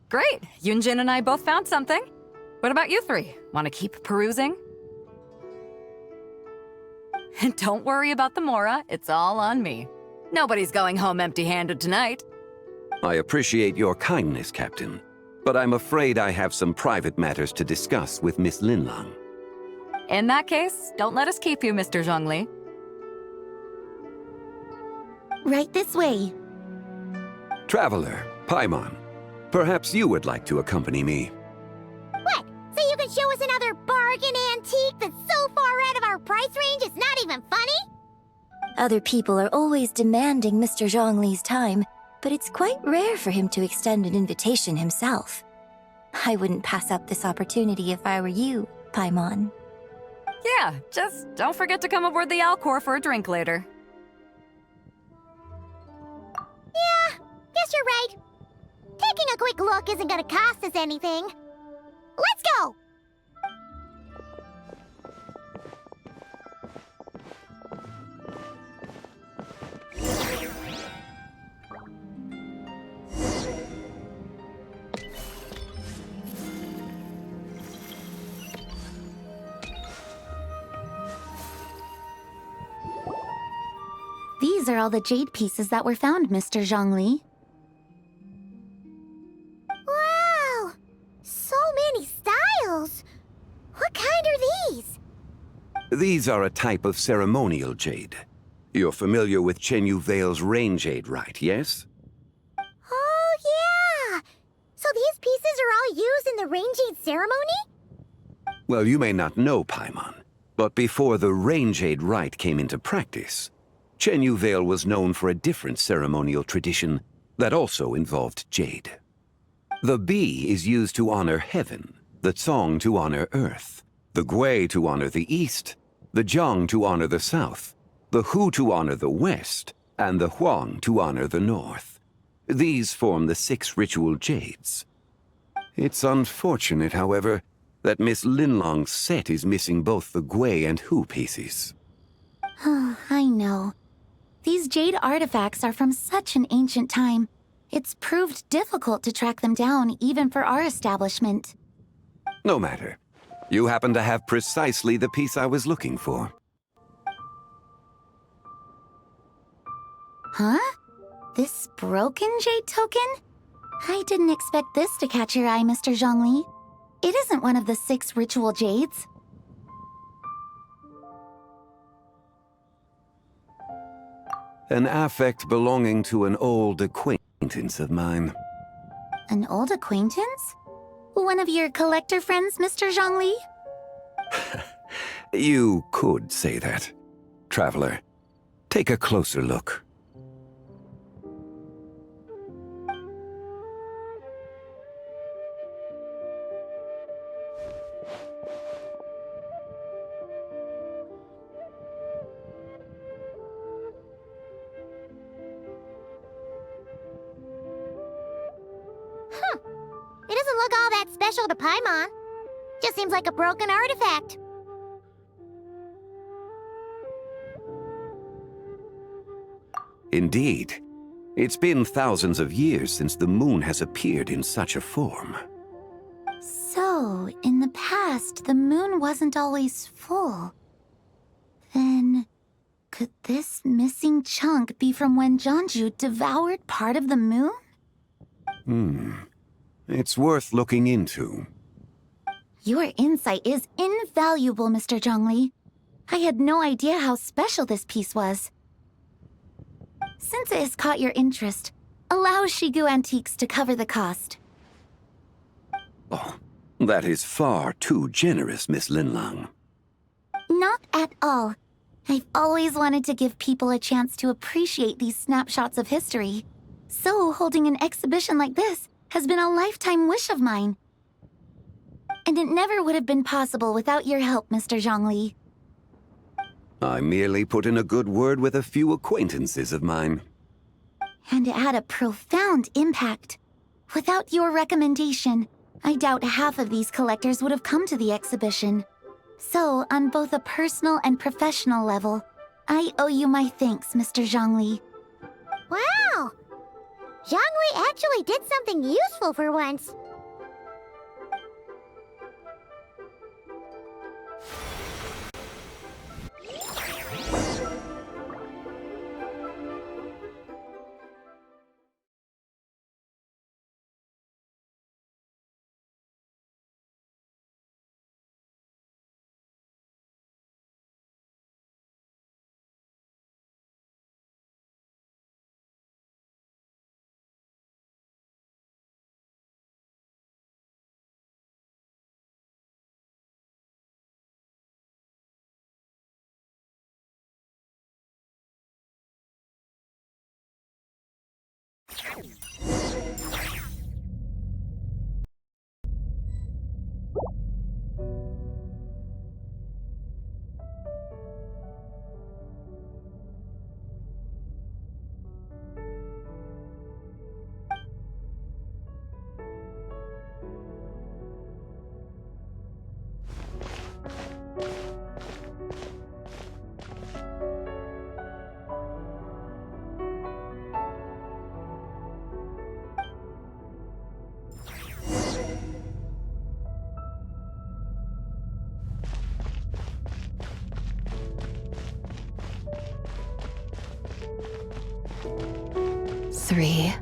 Great! Yunjin and I both found something. What about you three? Want to keep perusing? And don't worry about the Mora, it's all on me. Nobody's going home empty-handed tonight. I appreciate your kindness, Captain, but I'm afraid I have some private matters to discuss with Miss Linlong. In that case, don't let us keep you, Mr. Zhongli. Right this way. Traveler, Paimon, perhaps you would like to accompany me. What? So you can show us another bargain antique that's so far out of our price range it's not even funny? Other people are always demanding Mr. Zhongli's time, but it's quite rare for him to extend an invitation himself. I wouldn't pass up this opportunity if I were you, Paimon. Yeah, just don't forget to come aboard the Alcor for a drink later. Yeah, guess you're right. Taking a quick look isn't gonna cost us anything. Let's go! These are all the jade pieces that were found, Mr. Zhongli. Wow! So many styles! What kind are these? These are a type of ceremonial jade. You're familiar with Chenyu Vale's rain jade, right, yes? Oh, yeah! So these pieces are all used in the rain jade ceremony? Well, you may not know, Paimon, but before the rain jade rite came into practice, Chenyu Vale was known for a different ceremonial tradition that also involved jade. The Bi is used to honor heaven, the Tsong to honor earth, the Gui to honor the east, the Jiang to honor the south, the Hu to honor the west, and the Huang to honor the north. These form the 6 ritual jades. It's unfortunate, however, that Miss Linlong's set is missing both the Gui and Hu pieces. I know. These jade artifacts are from such an ancient time. It's proved difficult to track them down, even for our establishment. No matter. You happen to have precisely the piece I was looking for. Huh? This broken jade token? I didn't expect this to catch your eye, Mr. Zhongli. It isn't one of the 6 ritual jades. An affect belonging to an old acquaintance of mine. An old acquaintance? One of your collector friends, Mr. Zhongli? You could say that. Traveler, take a closer look. It doesn't look all that special to Paimon. Just seems like a broken artifact. Indeed. It's been thousands of years since the moon has appeared in such a form. So, in the past, the moon wasn't always full. Then, could this missing chunk be from when Jeonju devoured part of the moon? It's worth looking into. Your insight is invaluable, Mr. Zhongli. I had no idea how special this piece was. Since it has caught your interest, allow Shigu Antiques to cover the cost. Oh, that is far too generous, Miss Linlang. Not at all. I've always wanted to give people a chance to appreciate these snapshots of history. So holding an exhibition like this has been a lifetime wish of mine. And it never would have been possible without your help, Mr. Zhongli. I merely put in a good word with a few acquaintances of mine. And it had a profound impact. Without your recommendation, I doubt half of these collectors would have come to the exhibition. So, on both a personal and professional level, I owe you my thanks, Mr. Zhongli. Wow! Zhongli actually did something useful for once. 3,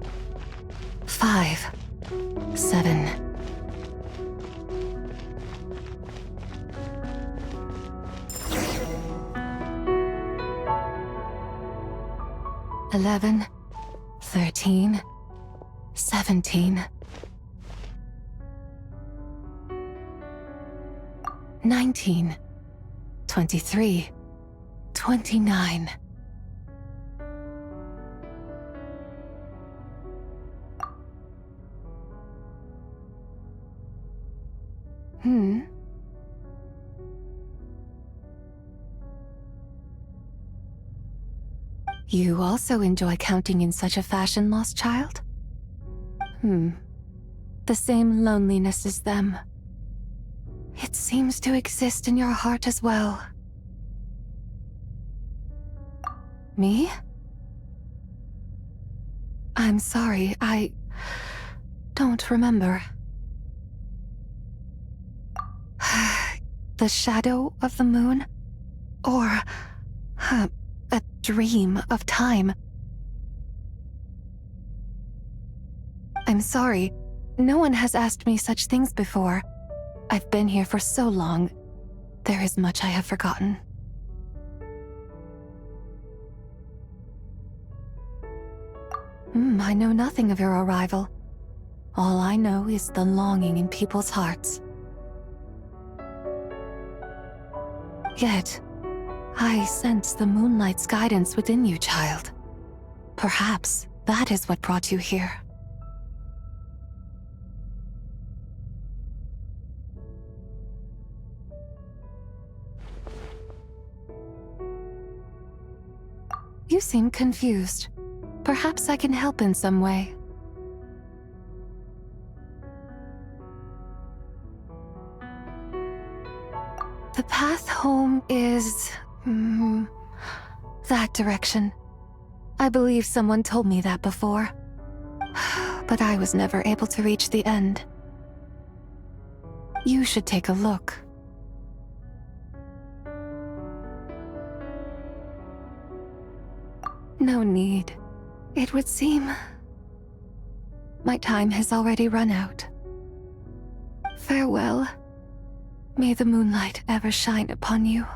5, 7. $11, 13, 17, 19, 23, 29. You also enjoy counting in such a fashion, lost child? The same loneliness as them. It seems to exist in your heart as well. Me? I'm sorry, I don't remember. The shadow of the moon? Or a dream of time? I'm sorry. No one has asked me such things before. I've been here for so long. There is much I have forgotten. I know nothing of your arrival. All I know is the longing in people's hearts. Yet, I sense the moonlight's guidance within you, child. Perhaps that is what brought you here. You seem confused. Perhaps I can help in some way. The path home is... that direction. I believe someone told me that before. But I was never able to reach the end. You should take a look. No need. It would seem... my time has already run out. Farewell. May the moonlight ever shine upon you.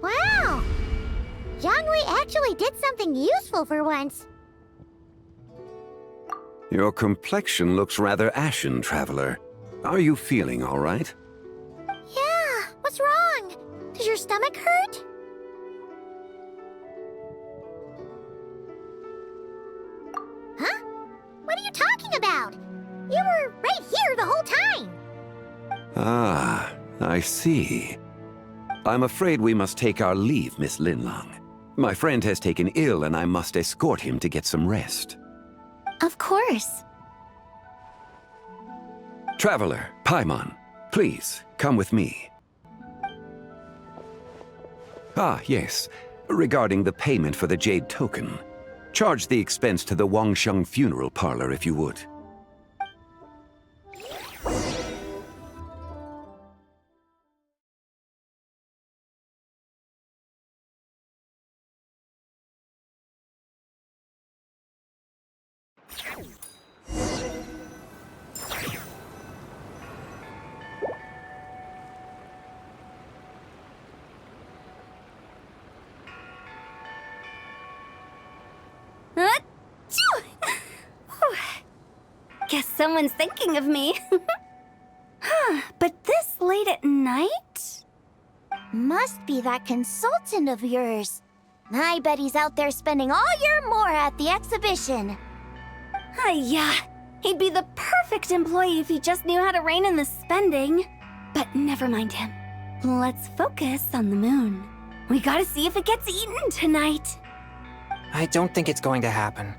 Wow! Zhongli actually did something useful for once. Your complexion looks rather ashen, Traveler. Are you feeling all right? Yeah, what's wrong? Does your stomach hurt? Huh? What are you talking about? You were right here the whole time. Ah, I see. I'm afraid we must take our leave, Miss Linlang. My friend has taken ill and I must escort him to get some rest. Of course. Traveler, Paimon, please, come with me. Ah, yes. Regarding the payment for the Jade Token. Charge the expense to the Wangsheng Funeral Parlor if you would. Guess someone's thinking of me. But this late at night? Must be that consultant of yours. I bet he's out there spending all year more at the exhibition. Yeah, He'd be the perfect employee if he just knew how to rein in the spending. But never mind him. Let's focus on the moon. We gotta see if it gets eaten tonight. I don't think it's going to happen.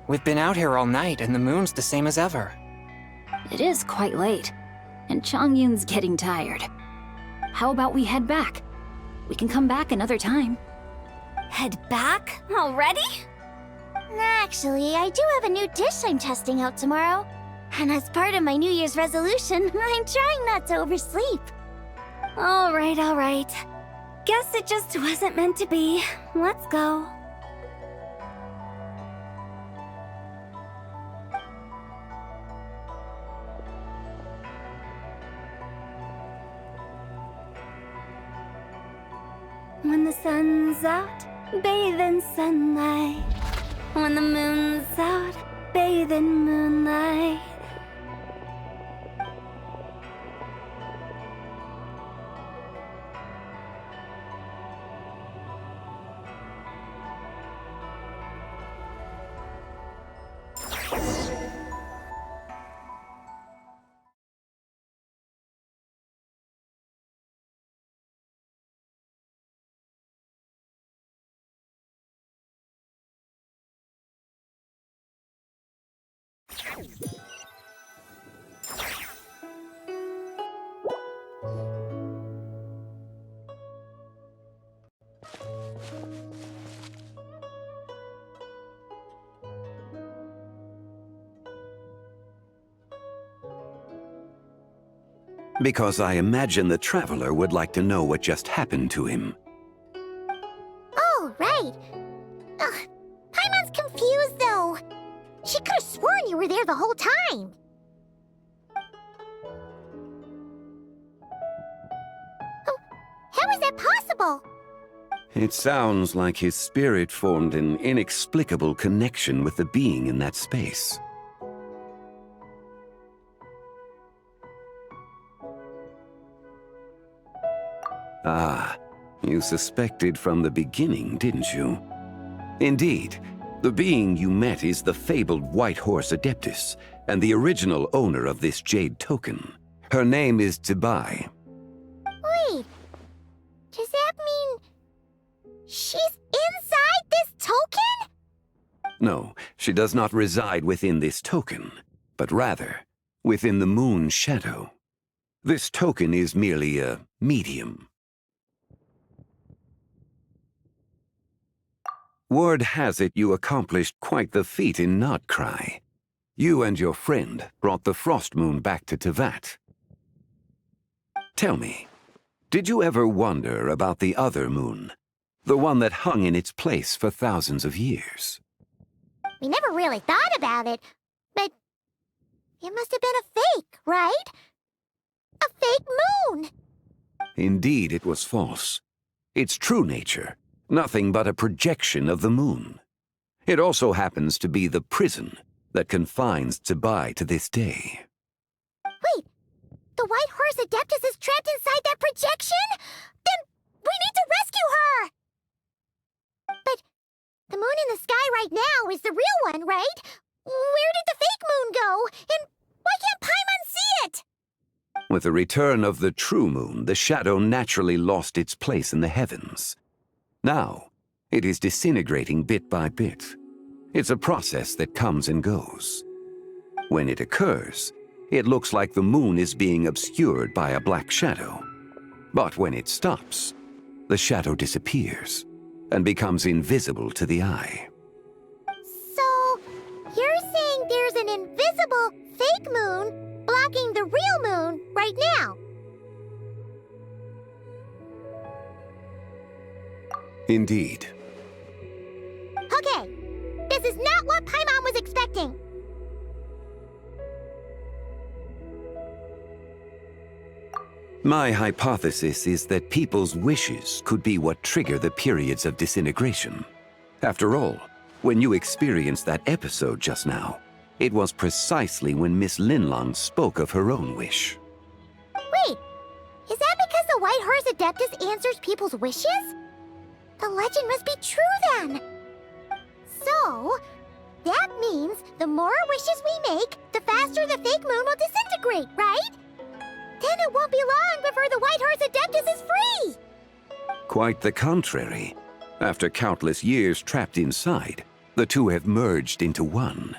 We've been out here all night and the moon's the same as ever. It is quite late, and Chongyun's getting tired. How about we head back? We can come back another time. Head back? Already? Actually, I do have a new dish I'm testing out tomorrow. And as part of my New Year's resolution, I'm trying not to oversleep. All right. Guess it just wasn't meant to be. Let's go. When the sun's out, bathe in sunlight. When the moon's out, bathe in moonlight. Because I imagine the traveler would like to know what just happened to him. Oh, right. Ugh, Paimon's confused, though. She could have sworn you were there the whole time. Oh, how is that possible? It sounds like his spirit formed an inexplicable connection with the being in that space. Ah, you suspected from the beginning, didn't you? Indeed, the being you met is the fabled White Horse Adeptus, and the original owner of this jade token. Her name is Tibai. Wait, does that mean she's inside this token? No, she does not reside within this token, but rather within the moon's shadow. This token is merely a medium. Word has it you accomplished quite the feat in Notcry. You and your friend brought the Frost Moon back to Tevat. Tell me, did you ever wonder about the other moon? The one that hung in its place for thousands of years? We never really thought about it, but it must have been a fake, right? A fake moon! Indeed, it was false. Its true nature, nothing but a projection of the moon. It also happens to be the prison that confines Tibai to this day. Wait, the White Horse Adeptus is trapped inside that projection? Then we need to rescue her! But the moon in the sky right now is the real one, right? Where did the fake moon go? And why can't Paimon see it? With the return of the true moon, the shadow naturally lost its place in the heavens. Now, it is disintegrating bit by bit. It's a process that comes and goes. When it occurs, it looks like the moon is being obscured by a black shadow. But when it stops, the shadow disappears and becomes invisible to the eye. So, you're saying there's an invisible fake moon blocking the real moon right now? Indeed. Okay, this is not what Paimon was expecting. My hypothesis is that people's wishes could be what trigger the periods of disintegration. After all, when you experienced that episode just now, it was precisely when Miss Linlong spoke of her own wish. Wait, is that because the White Horse Adeptus answers people's wishes? The legend must be true then. So, that means the more wishes we make, the the fake moon will disintegrate, right? Then it won't be long before the White Horse Adeptus is free! Quite the contrary. After countless years trapped inside, the two have merged into one.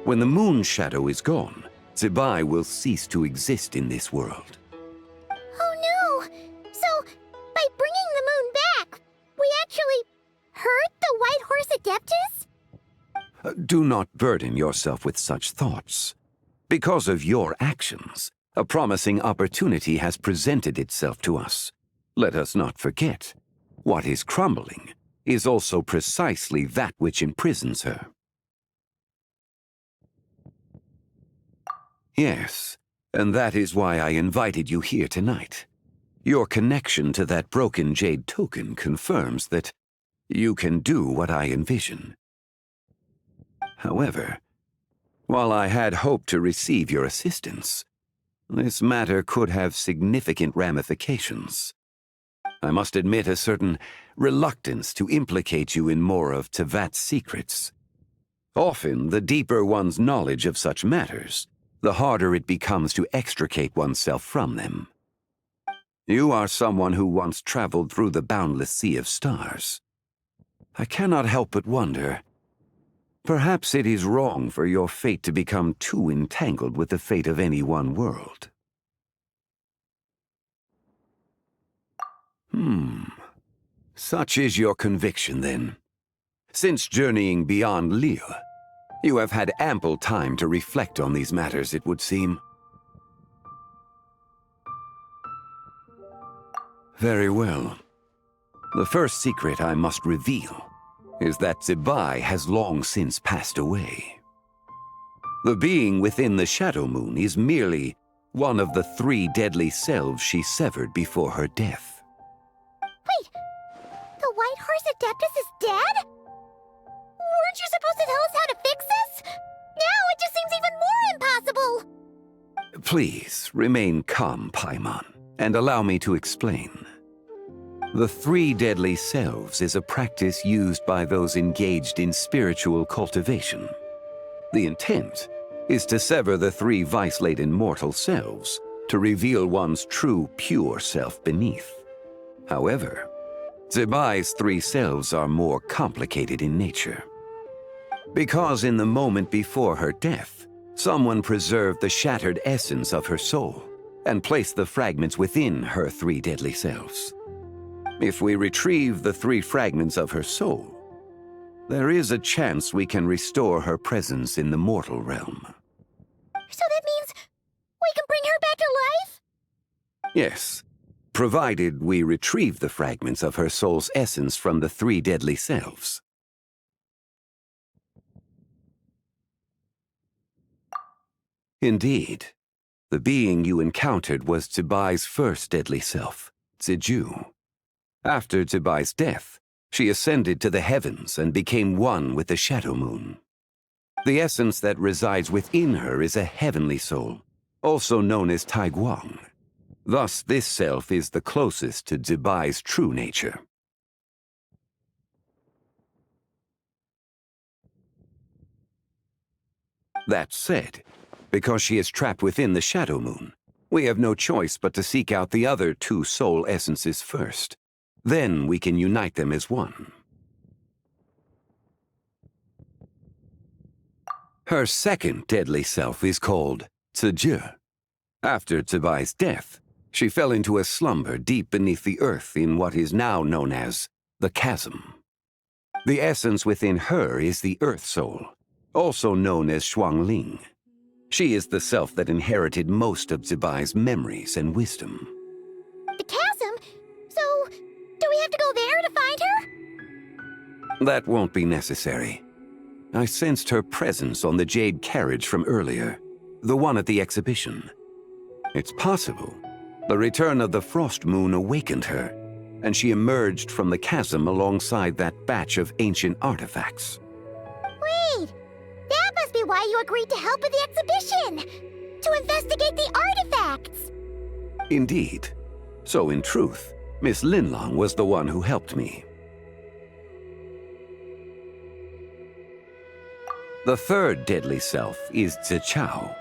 When the moon shadow is gone, Zebai will cease to exist in this world. Oh no! So, by bringing the moon back, we actually hurt the White Horse Adeptus? Do not burden yourself with such thoughts. Because of your actions, a promising opportunity has presented itself to us. Let us not forget, what is crumbling is also precisely that which imprisons her. Yes, and that is why I invited you here tonight. Your connection to that broken jade token confirms that you can do what I envision. However, while I had hoped to receive your assistance, this matter could have significant ramifications. I must admit a certain reluctance to implicate you in more of Tevat's secrets. Often, the deeper one's knowledge of such matters, the harder it becomes to extricate oneself from them. You are someone who once traveled through the boundless sea of stars. I cannot help but wonder, perhaps it is wrong for your fate to become too entangled with the fate of any one world. Such is your conviction, then. Since journeying beyond Lille, you have had ample time to reflect on these matters, it would seem. Very well. The first secret I must reveal is that Zebai has long since passed away. The being within the Shadow Moon is merely one of the 3 deadly selves she severed before her death. Wait, the White Horse Adeptus is dead? Weren't you supposed to tell us how to fix this? Now it just seems even more impossible! Please, remain calm, Paimon, and allow me to explain. The 3 deadly selves is a practice used by those engaged in spiritual cultivation. The intent is to sever the 3 vice-laden mortal selves to reveal one's true, pure self beneath. However, Zebai's 3 selves are more complicated in nature. Because in the moment before her death, someone preserved the shattered essence of her soul and placed the fragments within her 3 deadly selves. If we retrieve the 3 fragments of her soul, there is a chance we can restore her presence in the mortal realm. So that means we can bring her back to life? Yes, provided we retrieve the fragments of her soul's essence from the 3 deadly selves. Indeed, the being you encountered was Zebai's first deadly self, Ziju. After Zebai's death, she ascended to the heavens and became one with the Shadow Moon. The essence that resides within her is a heavenly soul, also known as Taiguang. Thus, this self is the closest to Zebai's true nature. That said, because she is trapped within the Shadow Moon, we have no choice but to seek out the other 2 soul essences first. Then we can unite them as one. Her second deadly self is called Ziju. After Zebai's death, she fell into a slumber deep beneath the earth in what is now known as the Chasm. The essence within her is the Earth Soul, also known as Xuangling. She is the self that inherited most of Zebai's memories and wisdom. The chasm? So, do we have to go there to find her? That won't be necessary. I sensed her presence on the jade carriage from earlier, the one at the exhibition. It's possible the return of the Frost Moon awakened her, and she emerged from the chasm alongside that batch of ancient artifacts. Wait! That must be why you agreed to help with the exhibition! To investigate the artifacts! Indeed. So in truth, Miss Linlong was the one who helped me. The third deadly self is Zichao.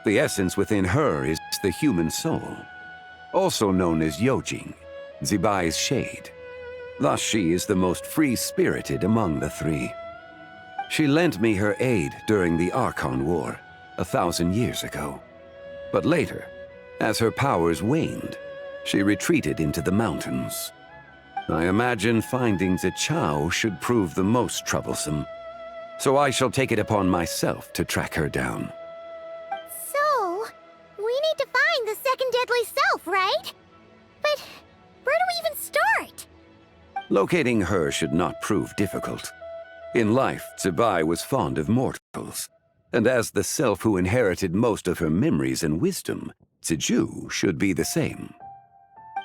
The essence within her is the human soul, also known as Yojing, Zibai's shade. Thus she is the most free-spirited among the three. She lent me her aid during the Archon War 1,000 years ago. But later, as her powers waned, she retreated into the mountains. I imagine finding Zichao should prove the most troublesome, so I shall take it upon myself to track her down. So, we need to find the second deadly self, right? But where do we even start? Locating her should not prove difficult. In life, Zibai was fond of mortals, and as the self who inherited most of her memories and wisdom, Ziju should be the same.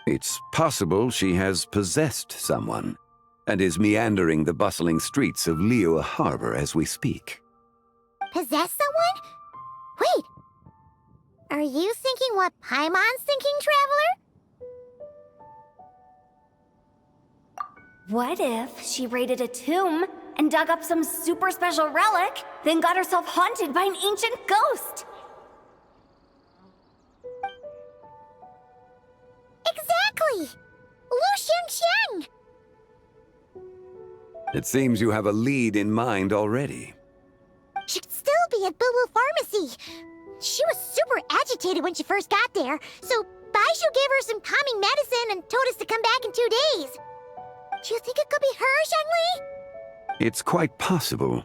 It's possible she has possessed someone, and is meandering the bustling streets of Liyue Harbor as we speak. Possess someone? Wait! Are you thinking what Paimon's thinking, Traveler? What if she raided a tomb and dug up some super special relic, then got herself haunted by an ancient ghost? Exactly! Lu Xiangxiang! It seems you have a lead in mind already. She'd still be at Boo Boo Pharmacy. She was super agitated when she first got there, so Baishu gave her some calming medicine and told us to come back in 2 days. Do you think it could be her, Zhengli? It's quite possible.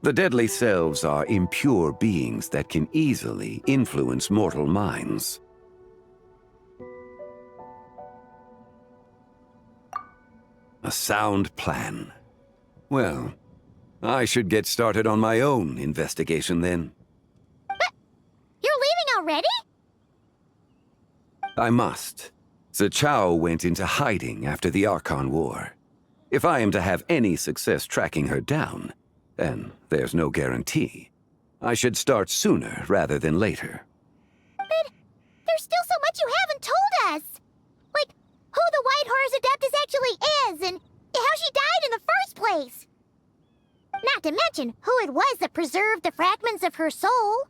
The deadly selves are impure beings that can easily influence mortal minds. A sound plan. Well, I should get started on my own investigation then. But you're leaving already? I must. Zichao went into hiding after the Archon War. If I am to have any success tracking her down, and there's no guarantee, I should start sooner rather than later. But there's still so much you haven't told us! Like, who the White Horse Adeptus actually is, and how she died in the first place! Not to mention who it was that preserved the fragments of her soul.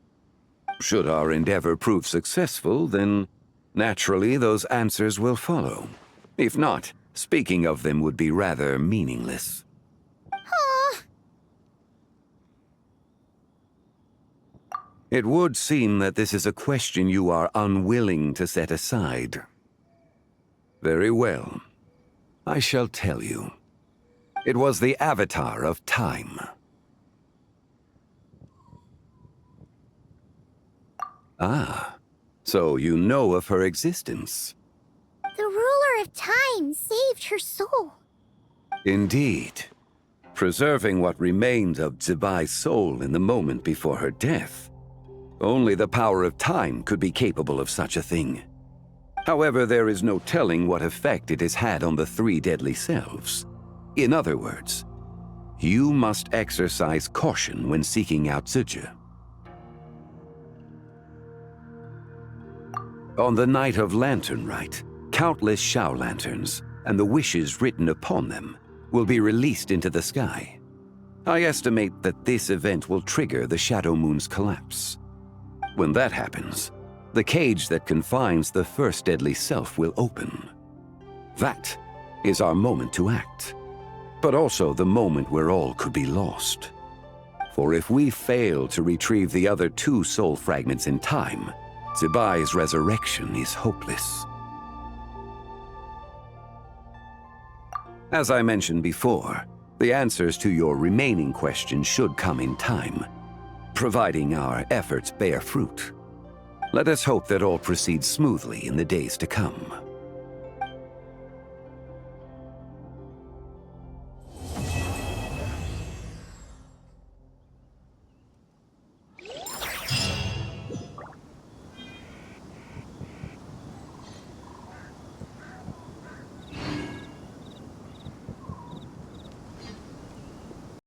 Should our endeavor prove successful, then naturally those answers will follow. If not, speaking of them would be rather meaningless. Huh. It would seem that this is a question you are unwilling to set aside. Very well. I shall tell you. It was the Avatar of Time. Ah, so you know of her existence. The ruler of time saved her soul. Indeed. Preserving what remained of Zibai's soul in the moment before her death. Only the power of time could be capable of such a thing. However, there is no telling what effect it has had on the three deadly selves. In other words, you must exercise caution when seeking out Ziju. On the night of Lanternlit, countless Shao lanterns, and the wishes written upon them, will be released into the sky. I estimate that this event will trigger the Shadow Moon's collapse. When that happens, the cage that confines the first deadly self will open. That is our moment to act, but also the moment where all could be lost. For if we fail to retrieve the other two soul fragments in time, Zibai's resurrection is hopeless. As I mentioned before, the answers to your remaining questions should come in time, providing our efforts bear fruit. Let us hope that all proceeds smoothly in the days to come.